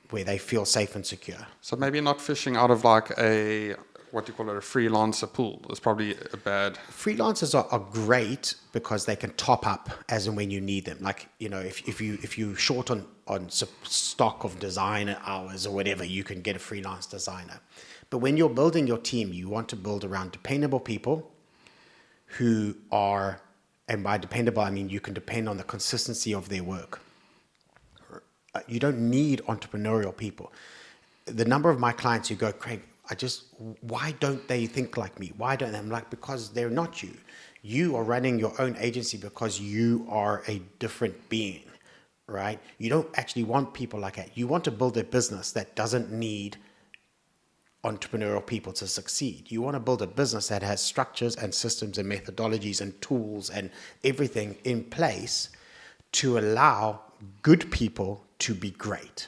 Speaker 1: where they feel safe and secure.
Speaker 2: So maybe not fishing out of like a freelancer pool. It's probably a bad...
Speaker 1: Freelancers are great because they can top up as and when you need them. Like, you know, if you're short on stock of designer hours or whatever, you can get a freelance designer. But when you're building your team, you want to build around dependable people who are, and by dependable, I mean you can depend on the consistency of their work. You don't need entrepreneurial people. The number of my clients who go, Craig, why don't they think like me? Why don't they? I'm like, because they're not you. You are running your own agency because you are a different being, right? You don't actually want people like that. You want to build a business that doesn't need entrepreneurial people to succeed. You want to build a business that has structures and systems and methodologies and tools and everything in place to allow good people to be great.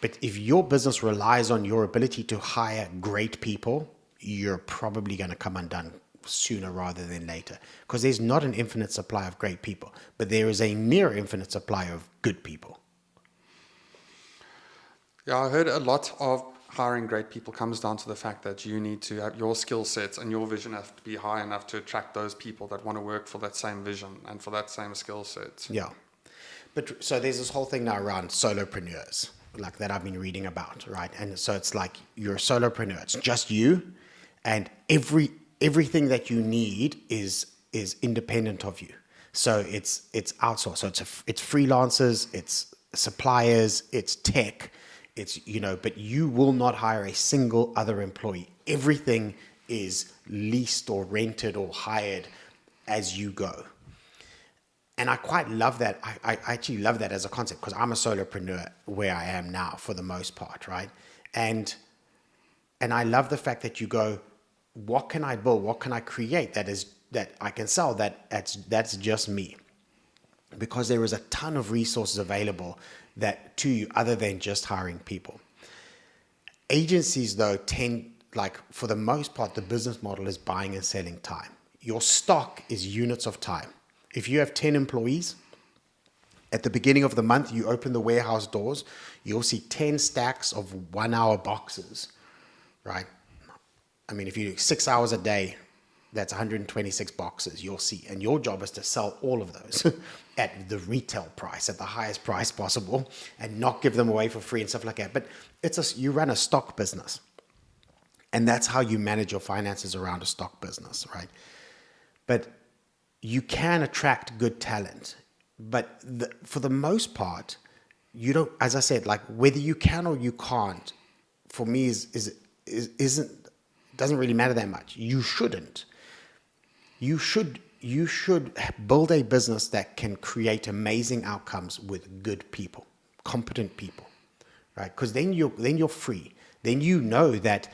Speaker 1: But if your business relies on your ability to hire great people, you're probably going to come undone sooner rather than later, because there's not an infinite supply of great people, but there is a near infinite supply of good people.
Speaker 2: Yeah, I heard a lot of hiring great people comes down to the fact that you need to have your skill sets and your vision have to be high enough to attract those people that want to work for that same vision and for that same skill set.
Speaker 1: Yeah. But so there's this whole thing now around solopreneurs, like that I've been reading about, right? And so it's like you're a solopreneur. It's just you, and everything that you need is independent of you. So it's outsourced. So it's freelancers, it's suppliers, it's tech. It's, but you will not hire a single other employee. Everything is leased or rented or hired as you go. And I quite love that. I actually love that as a concept, because I'm a solopreneur where I am now for the most part, right? And I love the fact that you go, what can I build? What can I create that I can sell that's just me? Because there is a ton of resources available that to you other than just hiring people. Agencies, though, for the most part, the business model is buying and selling time. Your stock is units of time. If you have 10 employees, at the beginning of the month, you open the warehouse doors, you'll see 10 stacks of 1 hour boxes, right? I mean, if you do 6 hours a day, that's 126 boxes you'll see. And your job is to sell all of those at the retail price, at the highest price possible, and not give them away for free and stuff like that. But you run a stock business. And that's how you manage your finances around a stock business, right? But you can attract good talent. But for the most part, you don't, as I said, like whether you can or you can't, for me doesn't really matter that much. You shouldn't. You should build a business that can create amazing outcomes with good people, competent people, right? Because then you're free. Then you know that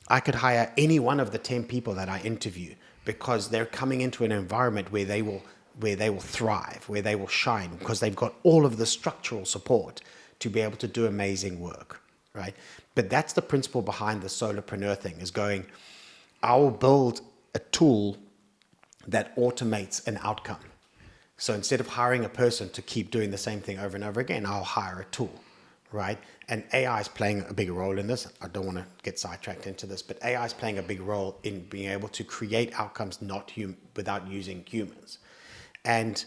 Speaker 1: I could hire any one of the 10 people that I interview, because they're coming into an environment where they will thrive, where they will shine, because they've got all of the structural support to be able to do amazing work, right? But that's the principle behind the solopreneur thing, is going, I will build a tool that automates an outcome. So instead of hiring a person to keep doing the same thing over and over again, I'll hire a tool, right? And AI is playing a big role in this. I don't want to get sidetracked into this, but AI is playing a big role in being able to create outcomes without using humans. And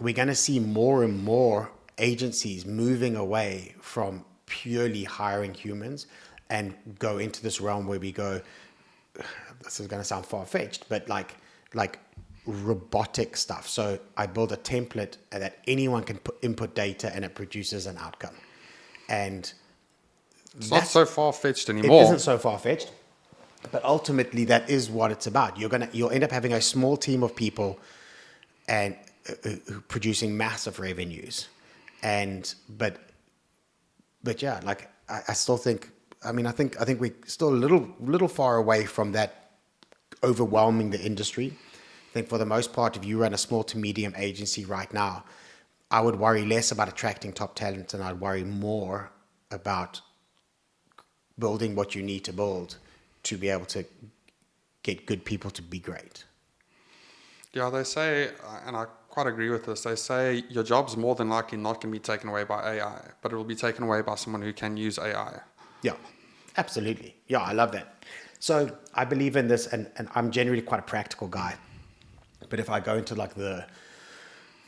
Speaker 1: we're going to see more and more agencies moving away from purely hiring humans and go into this realm where we go, this is going to sound far-fetched, but like robotic stuff. So I build a template that anyone can input data and it produces an outcome. And
Speaker 2: it's not so far-fetched anymore.
Speaker 1: It isn't so far-fetched, but ultimately that is what it's about. You'll end up having a small team of people and producing massive revenues. But yeah, like I still think, I think we're still a little far away from that overwhelming the industry. I think for the most part, if you run a small to medium agency right now, I would worry less about attracting top talent, and I'd worry more about building what you need to build to be able to get good people to be great.
Speaker 2: Yeah, they say, and I quite agree with this, they say your job's more than likely not going to be taken away by AI, but it will be taken away by someone who can use AI.
Speaker 1: Yeah, absolutely. Yeah, I love that. So I believe in this, and I'm generally quite a practical guy. But if I go into like the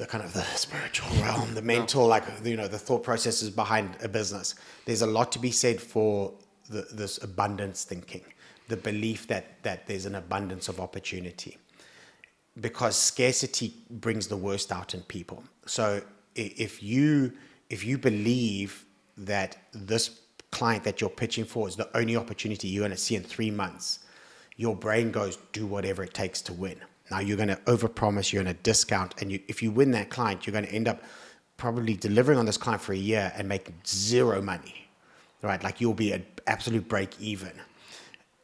Speaker 1: kind of the spiritual realm, the mental, the thought processes behind a business, there's a lot to be said for this abundance thinking, the belief that there's an abundance of opportunity, because scarcity brings the worst out in people. So if you believe that this client that you're pitching for is the only opportunity you're going to see in 3 months, your brain goes, do whatever it takes to win. Now you're going to overpromise, you're going to discount, and if you win that client, you're going to end up probably delivering on this client for a year and making zero money, right? Like you'll be at absolute break even,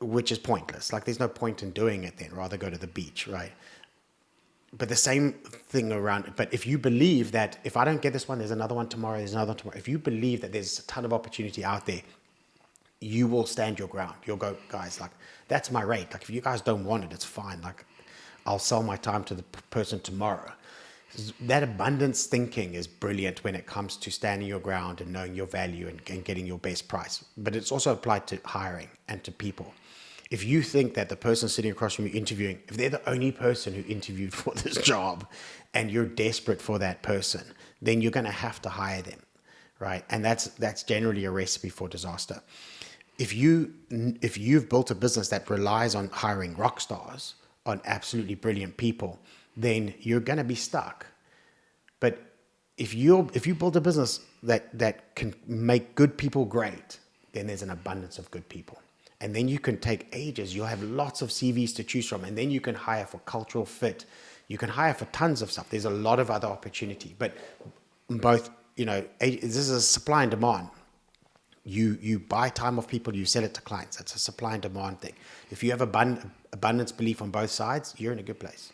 Speaker 1: which is pointless. Like there's no point in doing it then. Rather go to the beach, right? But the same thing around, but if you believe that if I don't get this one, there's another one tomorrow, there's another one tomorrow. If you believe that there's a ton of opportunity out there, you will stand your ground. You'll go, guys, like, that's my rate. Like, if you guys don't want it, it's fine. Like, I'll sell my time to the person tomorrow. That abundance thinking is brilliant when it comes to standing your ground and knowing your value and getting your best price. But it's also applied to hiring and to people. If you think that the person sitting across from you interviewing, if they're the only person who interviewed for this job and you're desperate for that person, then you're going to have to hire them, right? And that's generally a recipe for disaster. If you've built a business that relies on hiring rock stars, on absolutely brilliant people, then you're going to be stuck. But if you build a business that can make good people great, then there's an abundance of good people. And then you can take ages. You'll have lots of CVs to choose from. And then you can hire for cultural fit. You can hire for tons of stuff. There's a lot of other opportunity. But both, this is a supply and demand. You buy time off people, you sell it to clients. That's a supply and demand thing. If you have abundance belief on both sides, you're in a good place.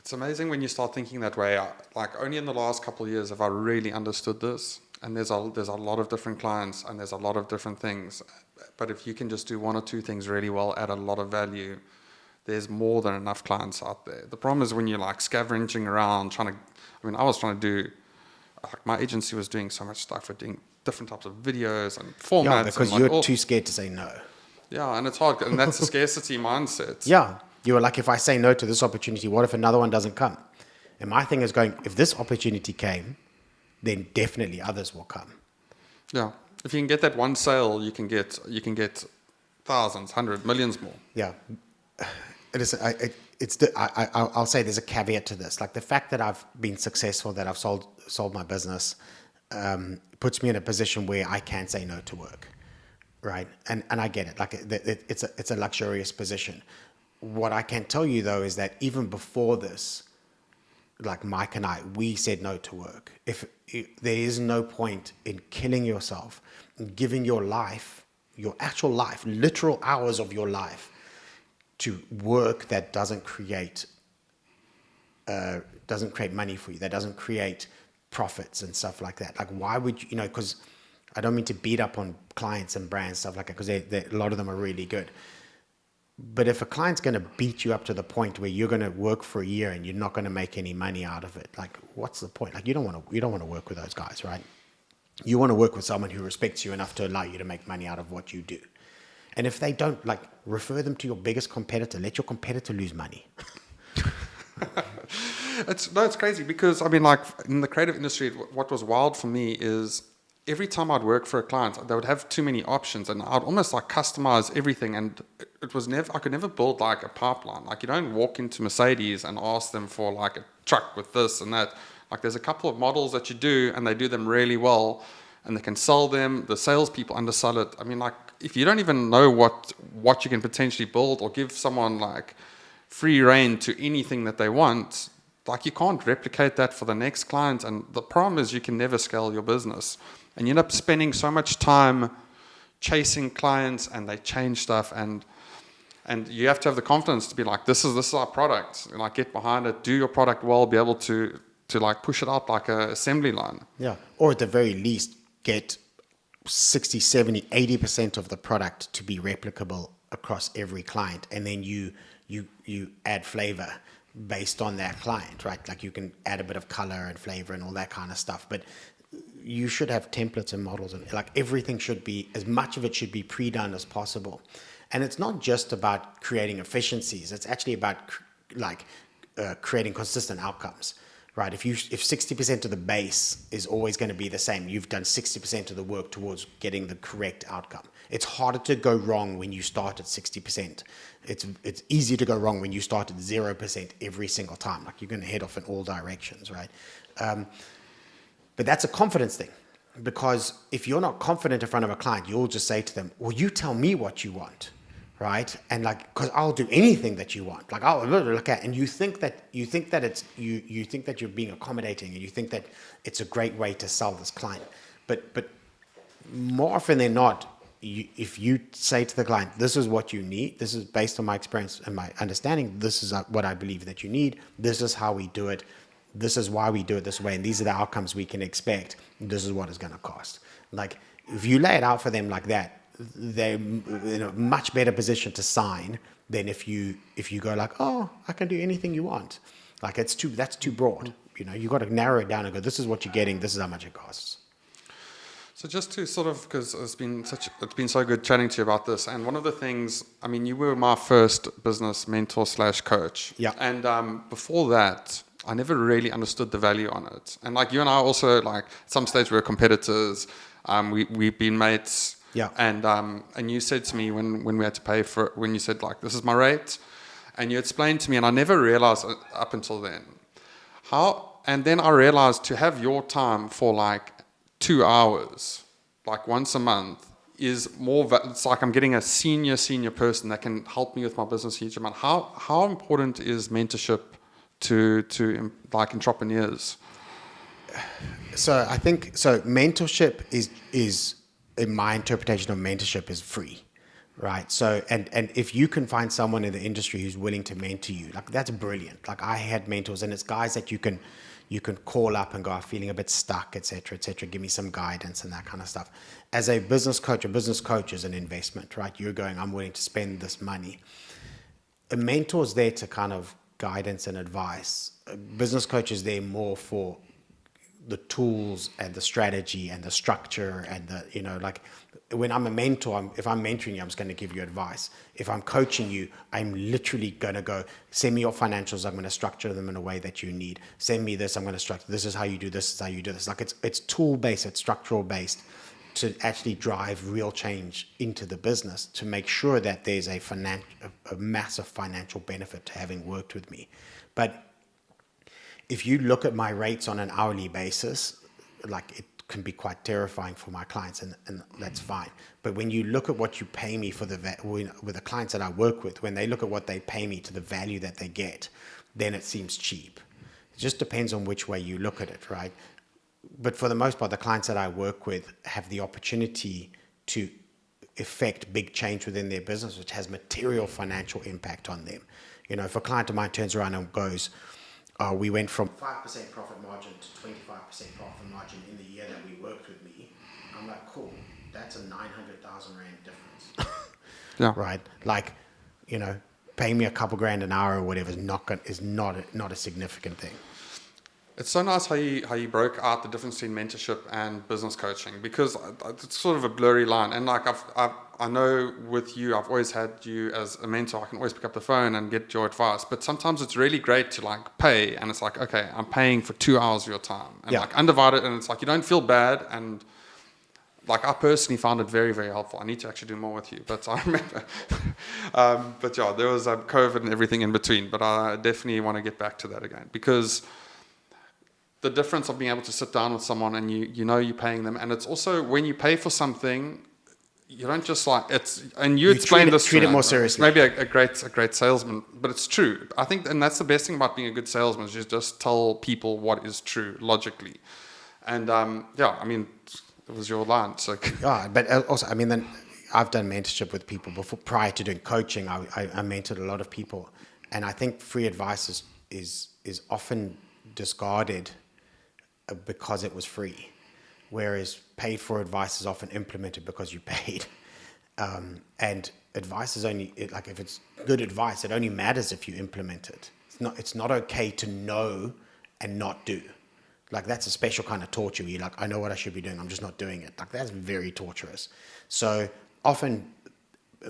Speaker 2: It's amazing when you start thinking that way. Like only in the last couple of years have I really understood this. And there's a lot of different clients and there's a lot of different things. But if you can just do one or two things really well, add a lot of value, there's more than enough clients out there. The problem is when you're like scavenging around I was trying to do, like my agency was doing so much stuff. We're doing different types of videos and formats.
Speaker 1: Yeah, because you're too scared to say no.
Speaker 2: Yeah, and it's hard. And that's the scarcity mindset.
Speaker 1: Yeah. You were like, if I say no to this opportunity, what if another one doesn't come? And my thing is going, if this opportunity came, then definitely others will come.
Speaker 2: Yeah. If you can get that one sale, you can get thousands, hundreds, millions more.
Speaker 1: Yeah. I'll say there's a caveat to this. Like the fact that I've been successful, that I've sold my business, puts me in a position where I can say no to work, right? And I get it. Like it's a luxurious position. What I can tell you though is that even before this, like Mike and I, we said no to work. If there is no point in killing yourself, and giving your life, your actual life, literal hours of your life, to work that doesn't create money for you, that doesn't create profits and stuff like that. Like, why would you? Because I don't mean to beat up on clients and brands stuff like that, because a lot of them are really good. But if a client's going to beat you up to the point where you're going to work for a year and you're not going to make any money out of it, like, what's the point? Like, you don't want to work with those guys, right? You want to work with someone who respects you enough to allow you to make money out of what you do. And if they don't, like, refer them to your biggest competitor. Let your competitor lose money.
Speaker 2: It's crazy because, I mean, like, in the creative industry, what was wild for me is every time I'd work for a client, they would have too many options, and I'd almost like customize everything. And I could never build like a pipeline. Like, you don't walk into Mercedes and ask them for like a truck with this and that. Like, there's a couple of models that you do, and they do them really well, and they can sell them. The salespeople undersell it. I mean, like, if you don't even know what you can potentially build, or give someone like free reign to anything that they want, like, you can't replicate that for the next client. And the problem is you can never scale your business. And you end up spending so much time chasing clients, and they change stuff, and you have to have the confidence to be like, this is our product, and like, get behind it, do your product well, be able to like push it out like a assembly line. Yeah.
Speaker 1: Or at the very least, get 60, 70, 80% of the product to be replicable across every client, and then you add flavor based on that client, right? Like, you can add a bit of color and flavor and all that kind of stuff, but you should have templates and models, and like, everything should be, as much of it should be pre-done as possible. And it's not just about creating efficiencies. It's actually about creating consistent outcomes, right? If 60% of the base is always going to be the same, you've done 60% of the work towards getting the correct outcome. It's harder to go wrong when you start at 60%. It's easier to go wrong when you start at 0% every single time. Like, you're going to head off in all directions, right? But that's a confidence thing, because if you're not confident in front of a client, you'll just say to them, well, you tell me what you want, right? And like, because I'll do anything that you want. Like, I'll look at, and you think that you're being accommodating, and you think that it's a great way to sell this client. But more often than not, if you say to the client, this is what you need, this is based on my experience and my understanding, this is what I believe that you need, this is how we do it, this is why we do it this way, and these are the outcomes we can expect, this is what it's going to cost. Like, if you lay it out for them like that, they're in a much better position to sign than if you go like, oh, I can do anything you want. Like, that's too broad. You've got to narrow it down and go, this is what you're getting, this is how much it costs.
Speaker 2: So just to sort of, because it's been so good chatting to you about this, and one of the things, I mean, you were my first business mentor / coach.
Speaker 1: Yeah.
Speaker 2: And before that, I never really understood the value on it. And like you and I also, like, at some stage we were competitors. We've been mates.
Speaker 1: Yeah.
Speaker 2: And you said to me when we had to pay for it, when you said, like, this is my rate, and you explained to me, and I never realized up until then and then I realized to have your time for like 2 hours, like once a month, is more. It's like I'm getting a senior person that can help me with my business huge amount. How important is mentorship to like entrepreneurs?
Speaker 1: So I think mentorship is in my interpretation of mentorship is free, right? So and if you can find someone in the industry who's willing to mentor you, like, that's brilliant. Like, I had mentors, and it's guys that you can call up and go, I'm feeling a bit stuck, etc., give me some guidance and that kind of stuff. As a business coach is an investment, right? You're going, I'm willing to spend this money. A mentor's there to kind of guidance and advice. A business coach is there more for the tools and the strategy and the structure and the, like, when I'm a mentor, if I'm mentoring you, I'm just going to give you advice. If I'm coaching you, I'm literally going to go, send me your financials, I'm going to structure them in a way that you need. Send me this, I'm going to structure, this is how you do this, is how you do this. Like, it's tool-based, it's structural-based to actually drive real change into the business, to make sure that there's a massive financial benefit to having worked with me. But if you look at my rates on an hourly basis, like, it can be quite terrifying for my clients, and that's fine. But when you look at what you pay me for with the clients that I work with, when they look at what they pay me to the value that they get, then it seems cheap. It just depends on which way you look at it, right? But for the most part, the clients that I work with have the opportunity to effect big change within their business, which has material financial impact on them. If a client of mine turns around and goes, we went from 5% profit margin to 25% profit margin in the year that we worked with me. I'm like, cool, that's a 900,000 Rand difference.
Speaker 2: Yeah.
Speaker 1: Right? Like, paying me a couple grand an hour or whatever is not a significant thing.
Speaker 2: It's so nice how you broke out the difference between mentorship and business coaching, because it's sort of a blurry line. And like I know with you, I've always had you as a mentor. I can always pick up the phone and get your advice. But sometimes it's really great to like pay, and it's like, okay, I'm paying for 2 hours of your time, and like undivided, and it's like you don't feel bad. And like, I personally found it very, very helpful. I need to actually do more with you, but I remember. But yeah, there was COVID and everything in between. But I definitely want to get back to that again, because the difference of being able to sit down with someone and you're paying them, and it's also when you pay for something, you don't just like it's. And you explain this.
Speaker 1: Treat it more seriously.
Speaker 2: Maybe a great salesman, but it's true. I think, and that's the best thing about being a good salesman, is you just tell people what is true logically. And I mean, it was your line. So
Speaker 1: yeah, but also, I mean, then I've done mentorship with people before. Prior to doing coaching, I mentored a lot of people, and I think free advice is often discarded because it was free, whereas paid for advice is often implemented because you paid. And advice is only, like, if it's good advice, it only matters if you implement it. It's not okay to know and not do. Like, that's a special kind of torture where you're like, I know what I should be doing, I'm just not doing it. Like, that's very torturous. So often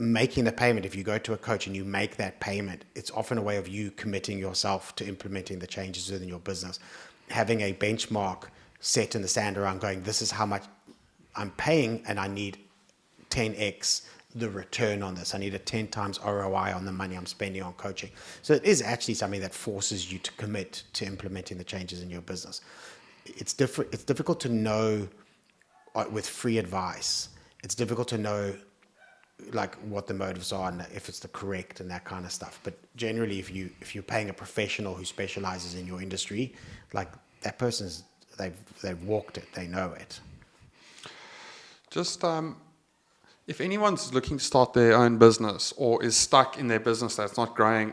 Speaker 1: making the payment, if you go to a coach and you make that payment, it's often a way of you committing yourself to implementing the changes within your business. Having a benchmark set in the sand around going, this is how much I'm paying, and I need 10x the return on this. I need a 10 times ROI on the money I'm spending on coaching. So it is actually something that forces you to commit to implementing the changes in your business. It's difficult to know with free advice. It's difficult to know like what the motives are and if it's the correct and that kind of stuff. But generally, if you're paying a professional who specializes in your industry, like, that person's they've walked it, they know it.
Speaker 2: Just if anyone's looking to start their own business or is stuck in their business that's not growing,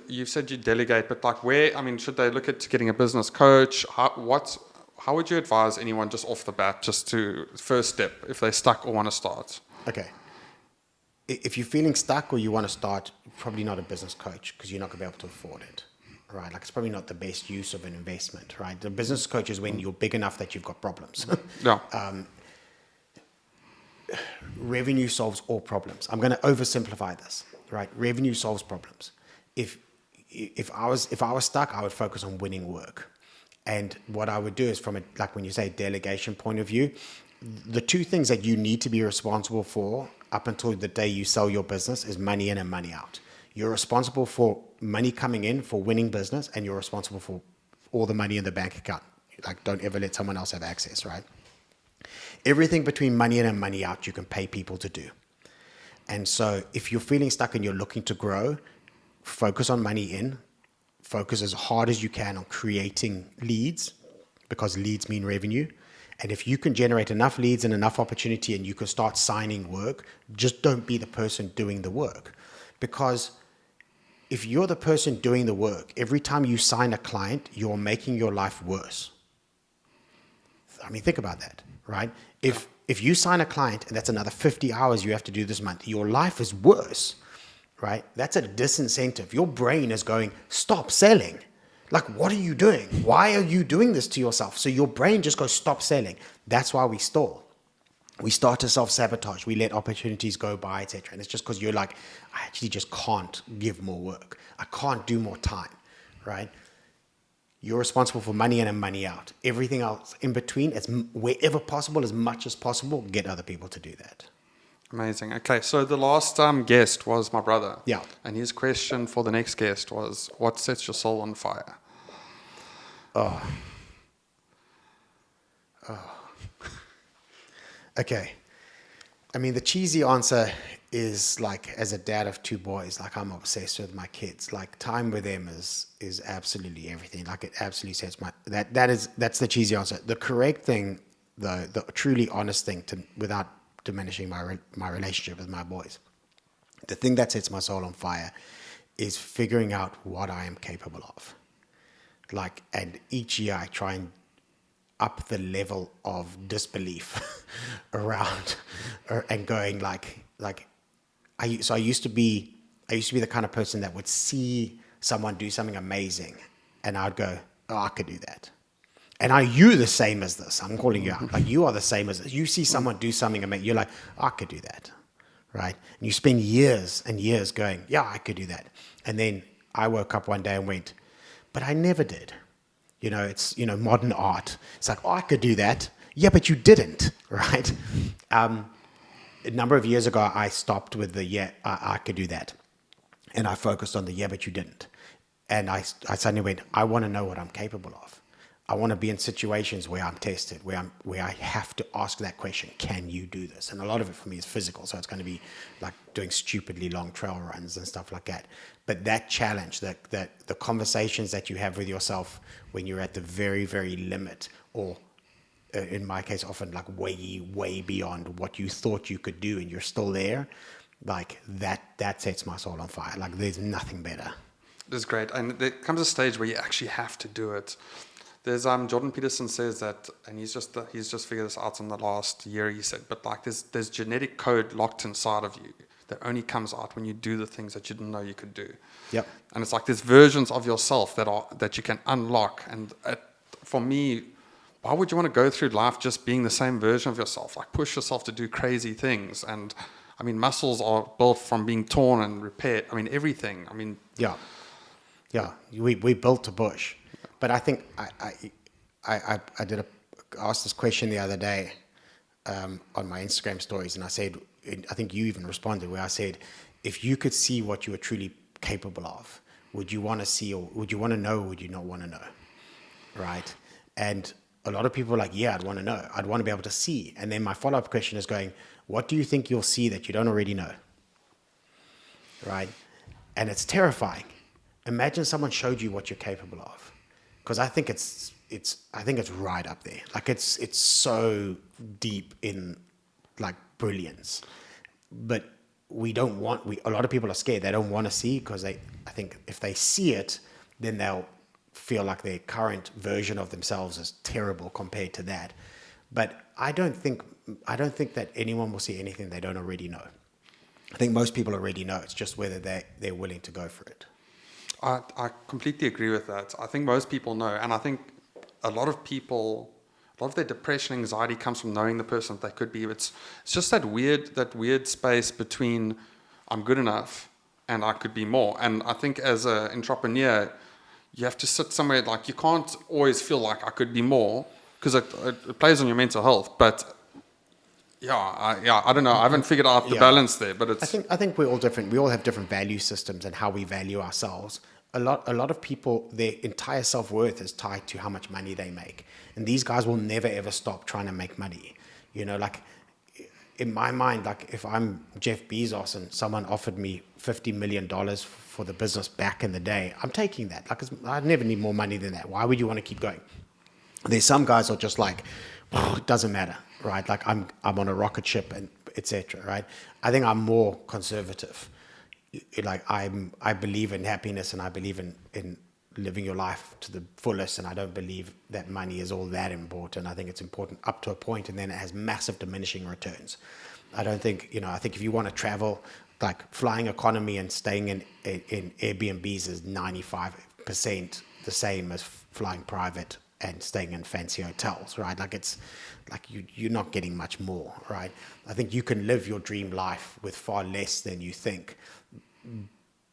Speaker 2: you said you delegate, but like where, should they look at getting a business coach? How would you advise anyone just off the bat, just to first step, if they're stuck or want to start?
Speaker 1: Okay. If you're feeling stuck or you want to start, probably not a business coach, because you're not going to be able to afford it, right? Like, it's probably not the best use of an investment, right? The business coach is when you're big enough that you've got problems.
Speaker 2: Yeah.
Speaker 1: Revenue solves all problems. I'm going to oversimplify this, right? Revenue solves problems. If I was stuck, I would focus on winning work. And what I would do is, from a, like when you say delegation point of view, the two things that you need to be responsible for up until the day you sell your business is money in and money out. You're responsible for money coming in, for winning business, and you're responsible for all the money in the bank account. Like, don't ever let someone else have access, right? Everything between money in and money out, you can pay people to do. And so if you're feeling stuck and you're looking to grow, focus on money in, focus as hard as you can on creating leads, because leads mean revenue. And if you can generate enough leads and enough opportunity and you can start signing work, just don't be the person doing the work. Because if you're the person doing the work, every time you sign a client, you're making your life worse. Think about that, right? If you sign a client and that's another 50 hours you have to do this month, your life is worse, right? That's a disincentive. Your brain is going, stop selling. Like, what are you doing? Why are you doing this to yourself? So your brain just goes, stop selling. That's why we stall. We start to self-sabotage. We let opportunities go by, etc. And it's just because you're like, I actually just can't give more work. I can't do more time, right? You're responsible for money in and money out. Everything else in between, wherever possible, as much as possible, get other people to do that.
Speaker 2: Amazing. Okay, so the last guest was my brother.
Speaker 1: Yeah.
Speaker 2: And his question for the next guest was, what sets your soul on fire?
Speaker 1: Okay. The cheesy answer is, like, as a dad of two boys, like, I'm obsessed with my kids. Like, time with them is absolutely everything. Like, it absolutely sets that's the cheesy answer. The correct thing, though, the truly honest thing, without diminishing my relationship with my boys, the thing that sets my soul on fire is figuring out what I am capable of. Like, and each year I try and up the level of disbelief around and going I used to be the kind of person that would see someone do something amazing and I'd go, oh, I could do that. And are you the same as this? I'm calling you out. Like, you are the same as this. You see someone do something amazing, you're like, oh, I could do that, right? And you spend years and years going, yeah, I could do that. And then I woke up one day and went, but I never did. It's, modern art. It's like, oh, I could do that. Yeah, but you didn't, right? A number of years ago, I stopped with the, yeah, I could do that. And I focused on the, yeah, but you didn't. And I suddenly went, I want to know what I'm capable of. I want to be in situations where I'm tested, where I have to ask that question, can you do this? And a lot of it for me is physical. So it's going to be like doing stupidly long trail runs and stuff like that. But that challenge, that the conversations that you have with yourself when you're at the very, very limit, or in my case, often like way, way beyond what you thought you could do, and you're still there, like that sets my soul on fire. Like, there's nothing better.
Speaker 2: That's great. And there comes a stage where you actually have to do it. There's Jordan Peterson says that, and he's just figured this out in the last year, he said, but like there's genetic code locked inside of you that only comes out when you do the things that you didn't know you could do.
Speaker 1: Yep.
Speaker 2: And it's like there's versions of yourself that you can unlock. And for me, why would you want to go through life just being the same version of yourself? Like, push yourself to do crazy things. And muscles are built from being torn and repaired. Everything.
Speaker 1: Yeah. We built a bush. But I think I asked this question the other day on my Instagram stories, and I said, I think you even responded, where I said, if you could see what you were truly capable of, would you want to see, or would you want to know, or would you not want to know, right? And a lot of people are like, yeah, I'd want to know. I'd want to be able to see. And then my follow-up question is going, what do you think you'll see that you don't already know, right? And it's terrifying. Imagine someone showed you what you're capable of. because I think it's right up there. Like it's so deep in like brilliance, but a lot of people are scared. They don't want to see, because I think if they see it, then they'll feel like their current version of themselves is terrible compared to that. But I don't think that anyone will see anything they don't already know. I think most people already know. It's just whether they're willing to go for it.
Speaker 2: I completely agree with that. I think most people know, and I think a lot of their depression, anxiety comes from knowing the person that they could be. It's just that weird space between I'm good enough and I could be more. And I think as an entrepreneur, you have to sit somewhere, like you can't always feel like I could be more, because it plays on your mental health. But I don't know. I haven't figured out the balance there, but it's.
Speaker 1: I think we're all different. We all have different value systems and how we value ourselves. A lot of people, their entire self-worth is tied to how much money they make, and these guys will never ever stop trying to make money. You know, like in my mind, like if I'm Jeff Bezos and someone offered me $50 million for the business back in the day, I'm taking that. Like I'd never need more money than that. Why would you want to keep going? There's some guys who are just like, it doesn't matter, right? Like I'm on a rocket ship and etc. Right? I think I'm more conservative. Like I believe in happiness, and I believe in living your life to the fullest, and I don't believe that money is all that important. I think it's important up to a point, and then it has massive diminishing returns. I don't think, I think if you want to travel, like flying economy and staying in Airbnbs is 95% the same as flying private and staying in fancy hotels, right? Like it's like you're not getting much more, right? I think you can live your dream life with far less than you think,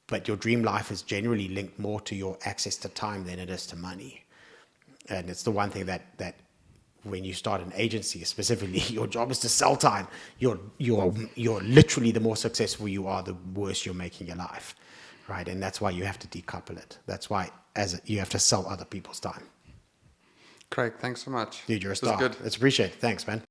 Speaker 1: but your dream life is generally linked more to your access to time than it is to money. And it's the one thing that when you start an agency, specifically, your job is to sell time. You're literally, the more successful you are, the worse you're making your life, right? And that's why you have to decouple it. That's why you have to sell other people's time.
Speaker 2: Craig, thanks so much.
Speaker 1: Dude, you're a star. It's appreciated. Thanks, man.